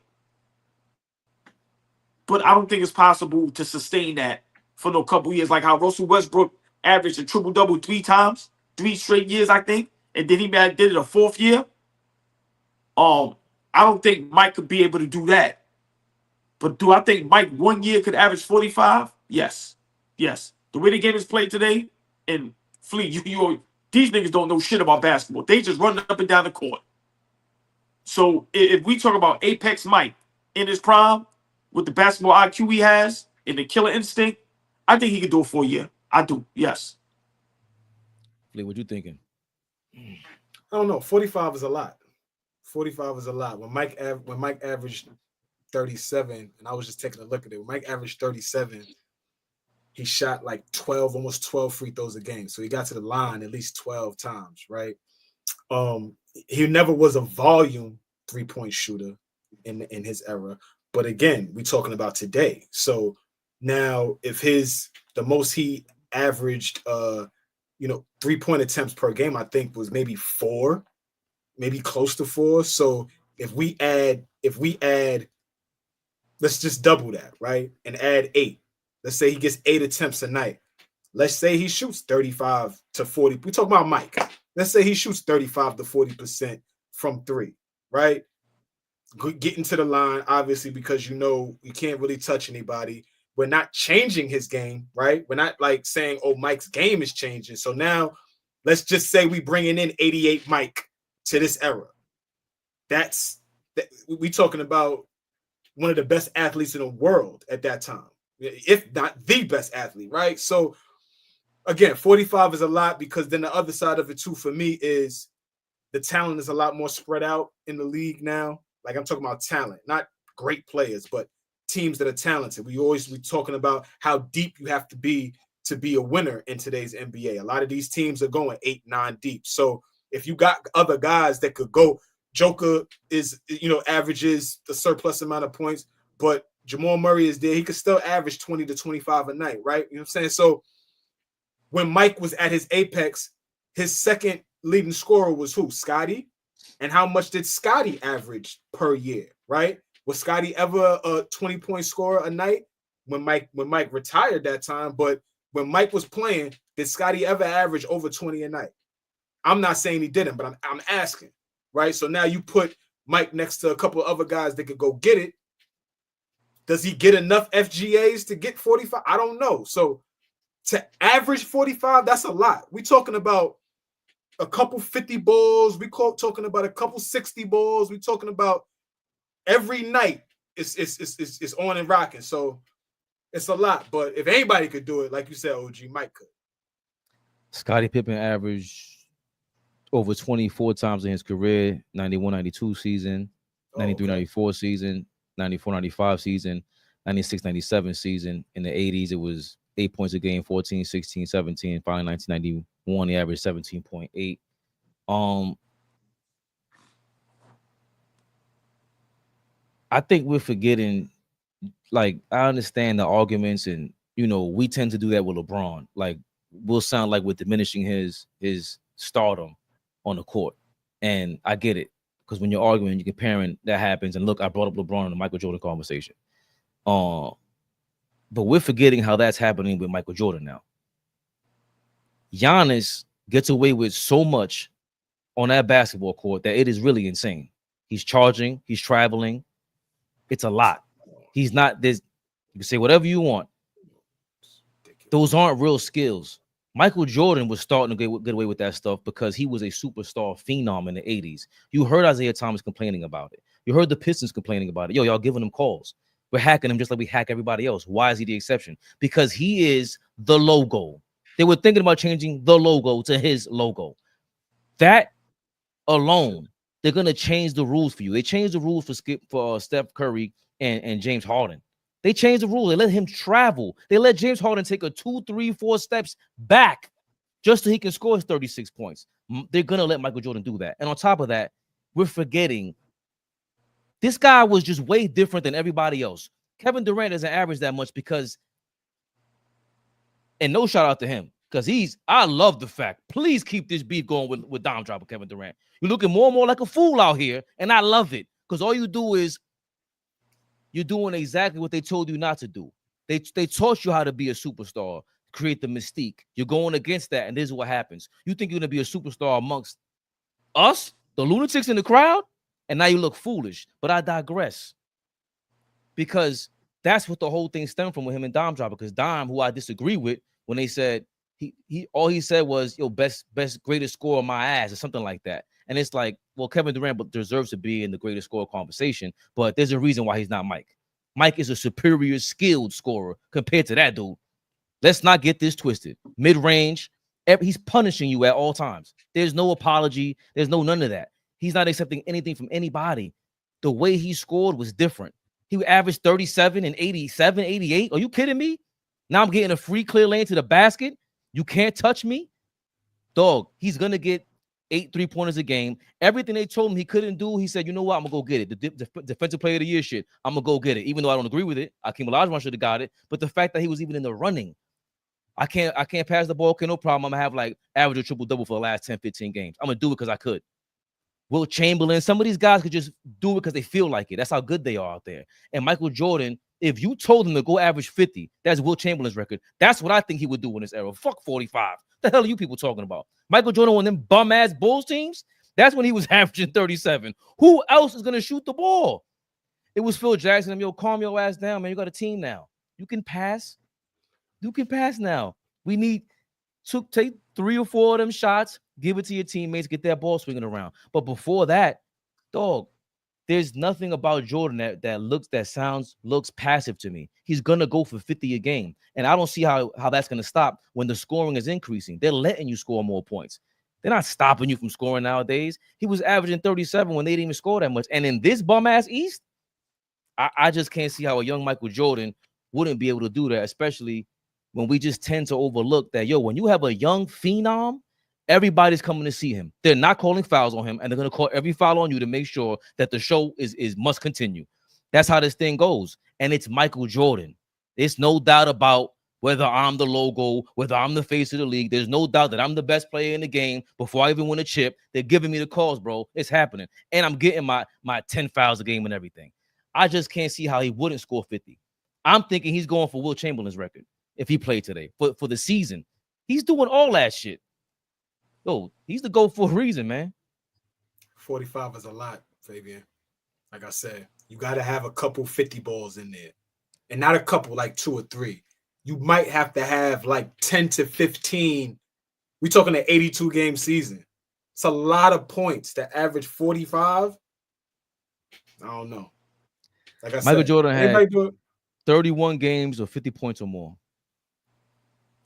E: but I don't think it's possible to sustain that for no couple years, like how Russell Westbrook averaged a triple-double 3 times, 3 straight years, I think, and then he did it a 4th year. I don't think Mike could be able to do that. But do I think Mike 1 year could average 45? Yes. Yes. The way the game is played today, and Flea, these niggas don't know shit about basketball. They just run up and down the court. So if we talk about Apex Mike in his prime, with the basketball IQ he has and the killer instinct, I think he could do it for a year. I do, yes.
A: Flea, what you thinking?
C: I don't know. 45 is a lot. 45 is a lot. When Mike averaged 37, and I was just taking a look at it. When Mike averaged 37, he shot like 12, almost 12 free throws a game. So he got to the line at least 12 times, right? He never was a volume 3-point shooter in his era. But again, we're talking about today. So now if the most he averaged 3-point attempts per game, I think was maybe 4, maybe close to 4. So if we add, let's just double that, right? And add 8. Let's say he gets 8 attempts a night. Let's say he shoots 35 to 40. We talk about Mike. Let's say he shoots 35 to 40% from 3, right? Getting to the line, obviously, because you can't really touch anybody. We're not changing his game, right? We're not like saying, oh, Mike's game is changing. So now let's just say we bringing in 88 Mike to this era. We talking about one of the best athletes in the world at that time, if not the best athlete, right? So again, 45 is a lot, because then the other side of it too for me is the talent is a lot more spread out in the league now. Like, I'm talking about talent, not great players, but teams that are talented. We talking about how deep you have to be a winner in today's NBA. A lot of these teams are going 8, 9 deep. So if you got other guys that could go, Joker is, averages the surplus amount of points, but Jamal Murray is there. He could still average 20 to 25 a night, right? You know what I'm saying? So when Mike was at his apex, his second leading scorer was who? Scotty. And how much did Scotty average per year, right? Was Scotty ever a 20-point scorer a night when Mike retired that time? But when Mike was playing, did Scotty ever average over 20 a night? I'm not saying he didn't, but I'm asking, right? So now you put Mike next to a couple of other guys that could go get it. Does he get enough FGAs to get 45? I don't know. So to average 45, that's a lot. We're talking about a couple 50 balls. We're talking about a couple 60 balls. We're talking about every night it's on and rocking. So it's a lot. But if anybody could do it, like you said, OG, Mike could.
A: Scottie Pippen averaged over 24 times in his career: 91-92 season, 93-94 season, 94-95 season, 96-97 season. In the 80s, it was 8 points a game, 14, 16, 17. Finally, 1991, he averaged 17.8. I think we're forgetting, like, I understand the arguments, and, we tend to do that with LeBron. Like, we'll sound like we're diminishing his stardom on the court. And I get it, because when you're arguing, you're comparing, that happens. And look, I brought up LeBron in the Michael Jordan conversation. But we're forgetting how that's happening with Michael Jordan now. Giannis gets away with so much on that basketball court that it is really insane. He's charging, he's traveling. It's a lot. He's not this. You can say whatever you want. Those aren't real skills. Michael Jordan was starting to get away with that stuff because he was a superstar phenom in the 80s. You heard Isaiah Thomas complaining about it. You heard the Pistons complaining about it. Yo, y'all giving him calls. We're hacking him just like we hack everybody else. Why is he the exception? Because he is the logo. They were thinking about changing the logo to his logo. That alone, they're going to change the rules for you. They changed the rules for Steph Curry and James Harden. They changed the rule. They let him travel. They let James Harden take a 2, 3, 4 steps back just so he can score his 36 points. They're going to let Michael Jordan do that. And on top of that, we're forgetting this guy was just way different than everybody else. Kevin Durant doesn't average that much because, and no shout out to him, because I love the fact, please keep this beat going with Dom Drop with Kevin Durant. You're looking more and more like a fool out here, and I love it, because all you do is you're doing exactly what they told you not to do. They taught you how to be a superstar, create the mystique. You're going against that, and this is what happens. You think you're going to be a superstar amongst us, the lunatics in the crowd, and now you look foolish. But I digress, because that's what the whole thing stemmed from with him and Dom Drop, because Dom, who I disagree with, when they said all he said was, yo, best greatest scorer on my ass, or something like that. And it's like, well, Kevin Durant deserves to be in the greatest scorer conversation, but there's a reason why he's not Mike. Mike is a superior skilled scorer compared to that dude. Let's not get this twisted. Mid-range, he's punishing you at all times. There's no apology. There's none of that. He's not accepting anything from anybody. The way he scored was different. He averaged 37 and 87, 88. Are you kidding me? Now I'm getting a free clear lane to the basket. You can't touch me. Dog, he's going to get 8 3-pointers a game. Everything they told him he couldn't do, he said, you know what? I'm going to go get it. The defensive player of the year shit, I'm going to go get it. Even though I don't agree with it. Akeem Olajuwon should have got it. But the fact that he was even in the running, I can't pass the ball. Okay, no problem. I'm gonna have like average a triple-double for the last 10, 15 games. I'm gonna do it because I could. Will Chamberlain, some of these guys could just do it because they feel like it. That's how good they are out there. And Michael Jordan, if you told him to go average 50, that's Will Chamberlain's record. That's what I think he would do in this era. Fuck 45. The hell are you people talking about? Michael Jordan on them bum-ass Bulls teams? That's when he was averaging 37. Who else is gonna shoot the ball? It was Phil Jackson. Yo, calm your ass down, man. You got a team now. You can pass. You can pass now. We need to take 3 or 4 of them shots, give it to your teammates, get that ball swinging around. But before that, dog, there's nothing about Jordan that looks passive to me. He's gonna go for 50 a game. And I don't see how that's gonna stop when the scoring is increasing. They're letting you score more points. They're not stopping you from scoring nowadays. He was averaging 37 when they didn't even score that much. And in this bum-ass East, I just can't see how a young Michael Jordan wouldn't be able to do that, especially when we just tend to overlook that, when you have a young phenom, everybody's coming to see him. They're not calling fouls on him, and they're going to call every foul on you to make sure that the show is must continue. That's how this thing goes. And it's Michael Jordan. There's no doubt about whether I'm the logo, whether I'm the face of the league. There's no doubt that I'm the best player in the game before I even win a chip. They're giving me the calls, bro. It's happening. And I'm getting my 10 fouls a game and everything. I just can't see how he wouldn't score 50. I'm thinking he's going for Will Chamberlain's record if he played today for the season. He's doing all that shit. Yo, he's the GOAT for a reason, man.
C: 45 is a lot, Fabian. Like I said, you got to have a couple 50 balls in there. And not a couple, like 2 or 3. You might have to have like 10 to 15. We're talking an 82-game season. It's a lot of points to average 45. I don't know. Like I
A: Michael
C: said,
A: Jordan had 31 games of 50 points or more.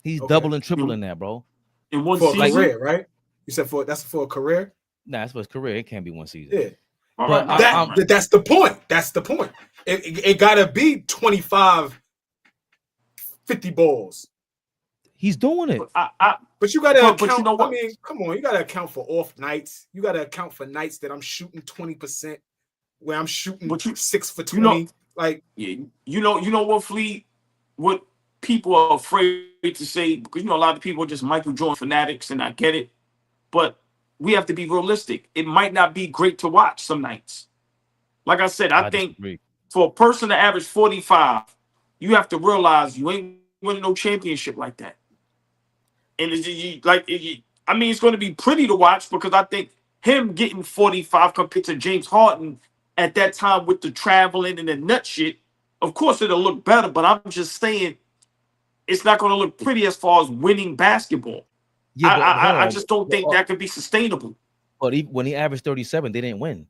A: He's doubling, tripling that, bro.
E: In one
C: for
E: season,
C: a career, right? You said that's for a career?
A: Nah, that's for his career. It can't be one season.
C: Yeah.
A: But
C: that's the point. That's the point. It gotta be 25, 50 balls.
A: He's doing it.
C: But you gotta account.
E: But you know what?
C: I mean, come on, you gotta account for off nights. You gotta account for nights that I'm shooting 20%, where I'm shooting 6 for 20. Like,
E: yeah, you know what, Fleet? What people are afraid to say, because a lot of people are just Michael Jordan fanatics, and I get it, but we have to be realistic. It might not be great to watch some nights. Like I said, I think for a person to average 45, you have to realize you ain't winning no championship like that. And it's going to be pretty to watch, because I think him getting 45 compared to James Harden at that time with the traveling and the nut shit, of course it'll look better, but I'm just saying it's not going to look pretty as far as winning basketball. Yeah, I just don't think that could be sustainable.
A: But when he averaged 37, they didn't win.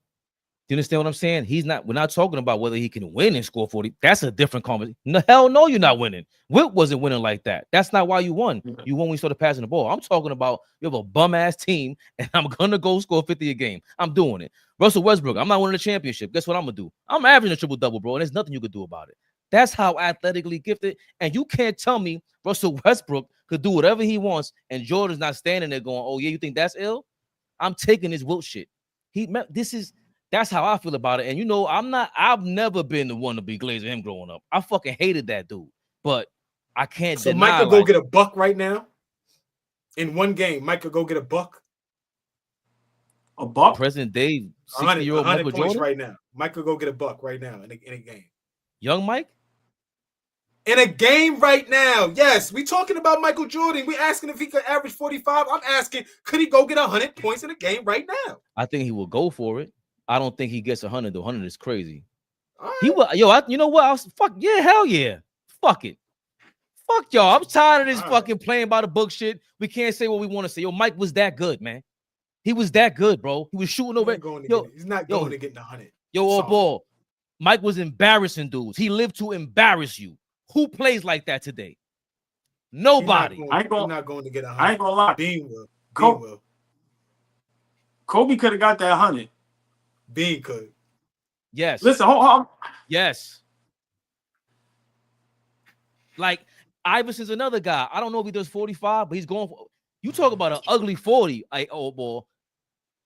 A: Do you understand what I'm saying? We're not talking about whether he can win and score 40. That's a different conversation. No, hell no, you're not winning. Wilt wasn't winning like that. That's not why you won. You won when you started passing the ball. I'm talking about you have a bum-ass team, and I'm going to go score 50 a game. I'm doing it. Russell Westbrook, I'm not winning a championship. Guess what I'm going to do? I'm averaging a triple-double, bro, and there's nothing you could do about it. That's how athletically gifted. And you can't tell me Russell Westbrook could do whatever he wants, and Jordan's not standing there going, oh, yeah, you think that's ill? I'm taking his Wilt shit. That's how I feel about it. And I've never been the one to be glazing him growing up. I fucking hated that dude. But I can't deny.
C: So Mike could go get a buck right now? In one game, Mike could go get a buck?
E: A buck?
A: Present day
C: 60-year-old 100
A: Michael
C: points
A: Jordan?
C: right now. Mike could go get a buck right now in a game.
A: Young Mike?
C: In a game right now. Yes, we talking about Michael Jordan. We asking if he could average 45. I'm asking, could he go get 100 points in a game right now?
A: I think he will go for it. I don't think he gets 100 though. 100 is crazy.
C: Right.
A: He will. You know what? Fuck yeah, hell yeah. Fuck it. Fuck y'all. I'm tired of this fucking playing by the book shit. We can't say what we want to say. Yo, Mike was that good, man. He was that good, bro. He was shooting over.
C: He's not going to get 100.
A: Yo, AllBall. Mike was embarrassing dudes. He lived to embarrass you. Who plays like that today? Nobody.
C: He's not going to get 100.
E: I ain't gonna lie.
C: Bean will.
E: Kobe could have got that 100.
C: Bean could.
A: Yes.
E: Listen, hold on.
A: Yes. Like Iverson's another guy. I don't know if he does 45, but he's going for. You talk about an ugly 40, AllBall.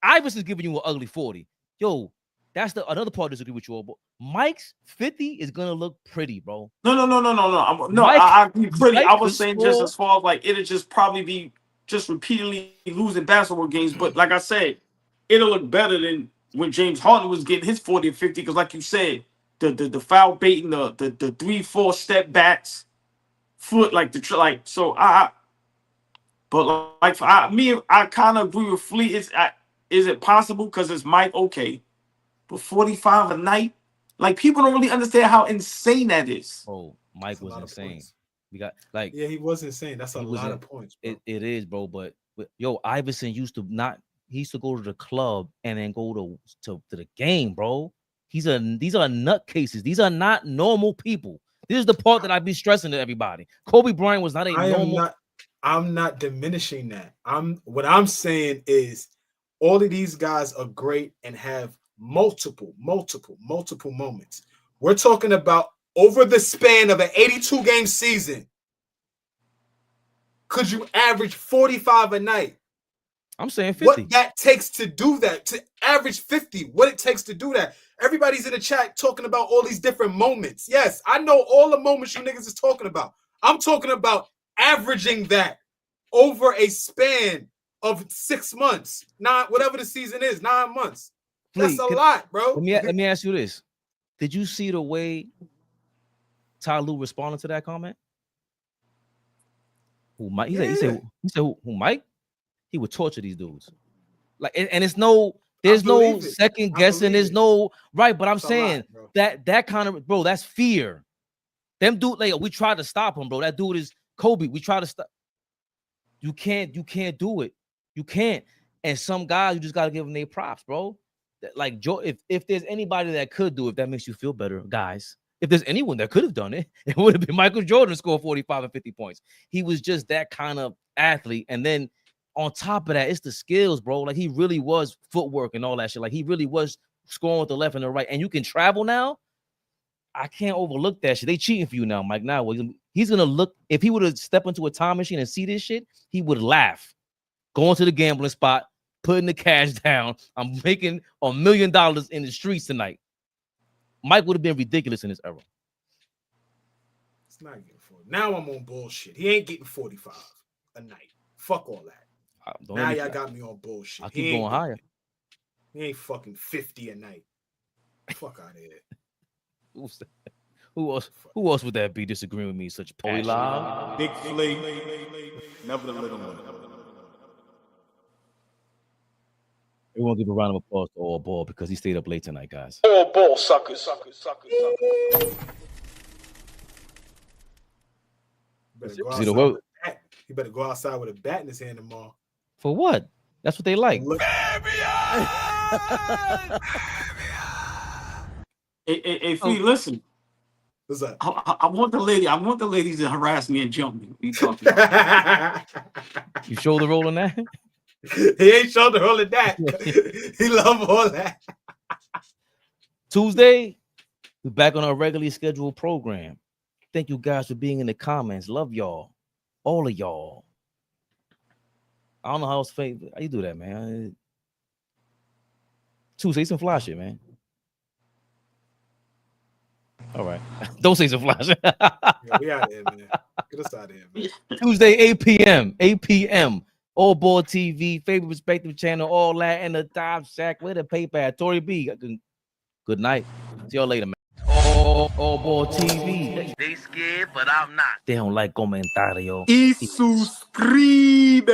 A: Iverson's giving you an ugly 40. Yo, that's the another part I disagree with you all. But Mike's 50 is gonna look pretty, bro.
E: No. I agree pretty. I was saying just as far as like it'll just probably be just repeatedly losing basketball games. But like I said, it'll look better than when James Harden was getting his 40 and 50. Because like you said, the foul baiting, the 3-4 step backs, foot so but like I kind of agree with Fleet. Is it possible? Because it's Mike, okay. But 45 a night, like people don't really understand how insane that is.
A: Oh, Mike was insane. We got like
C: he was insane. That's a lot of points. Bro.
A: It is, bro. But yo, Iverson used to go to the club and then go to the game, bro. These are nutcases. These are not normal people. This is the part that I be stressing to everybody. Kobe Bryant was not a normal.
C: I'm not diminishing that. What I'm saying is all of these guys are great and have multiple moments. We're talking about over the span of an 82-game season. Could you average 45 a night?
A: I'm saying 50.
C: What that takes to do that, to average 50, what it takes to do that. Everybody's in the chat talking about all these different moments. Yes, I know all the moments you niggas is talking about. I'm talking about averaging that over a span of 6 months, whatever the season is, 9 months. That's a lot, bro.
A: Let me ask you this. Did you see the way Ty Lue responded to that comment? Who Mike? He said who Mike? He would torture these dudes. Like, and it's there's no second guessing. There's no right, but I'm saying that kind of, bro, that's fear. Them dude, like, we tried to stop him, bro. That dude is Kobe. We try to stop. You can't do it. You can't. And some guys, you just gotta give them their props, bro. Like Joe, if there's anybody that could do it, that makes you feel better, guys. If there's anyone that could have done it, it would have been Michael Jordan to score 45 and 50 points. He was just that kind of athlete. And then on top of that, it's the skills, bro. Like he really was footwork and all that shit. Like he really was scoring with the left and the right. And you can travel now. I can't overlook that shit. They cheating for you now, Mike. Now he's gonna look. If he would have stepped into a time machine and see this shit, he would laugh. Going to the gambling spot, putting the cash down. I'm making $1 million in the streets tonight. Mike would have been ridiculous in this era.
C: It's not getting 40. Now I'm on bullshit. He ain't getting 45 a night. Fuck all that. Now y'all got me on bullshit.
A: I keep going higher.
C: He ain't fucking 50 a night. Fuck out of here.
A: Who else would that be disagreeing with me? Such passion.
H: Big Flea, never the little one.
A: Everyone give a round of applause to AllBall because he stayed up late tonight, guys.
H: AllBall suckers.
C: He better go outside with a bat in his hand tomorrow.
A: For what? That's what they like.
E: Hey, Flea, listen.
C: What's up?
E: I want the ladies to harass me and jump me. What are you talking about?
A: You shoulder rolling that?
C: He ain't shoulder rolling that. He love all that.
A: Tuesday, we're back on our regularly scheduled program. Thank you guys for being in the comments. Love y'all. All of y'all. I don't know how else how you do that, man. Say some fly shit, man. All right. Don't say some fly shit.
C: Yeah, we out of here, man. Get us out of here, man.
A: Tuesday, 8 p.m. 8 p.m. AllBall TV, favorite respective channel, all that, and the top shack. Where the paper at? Tory B. Good night. See y'all later, man. AllBall TV. They scared, but I'm not. They don't like comentario.
H: Y suscribe.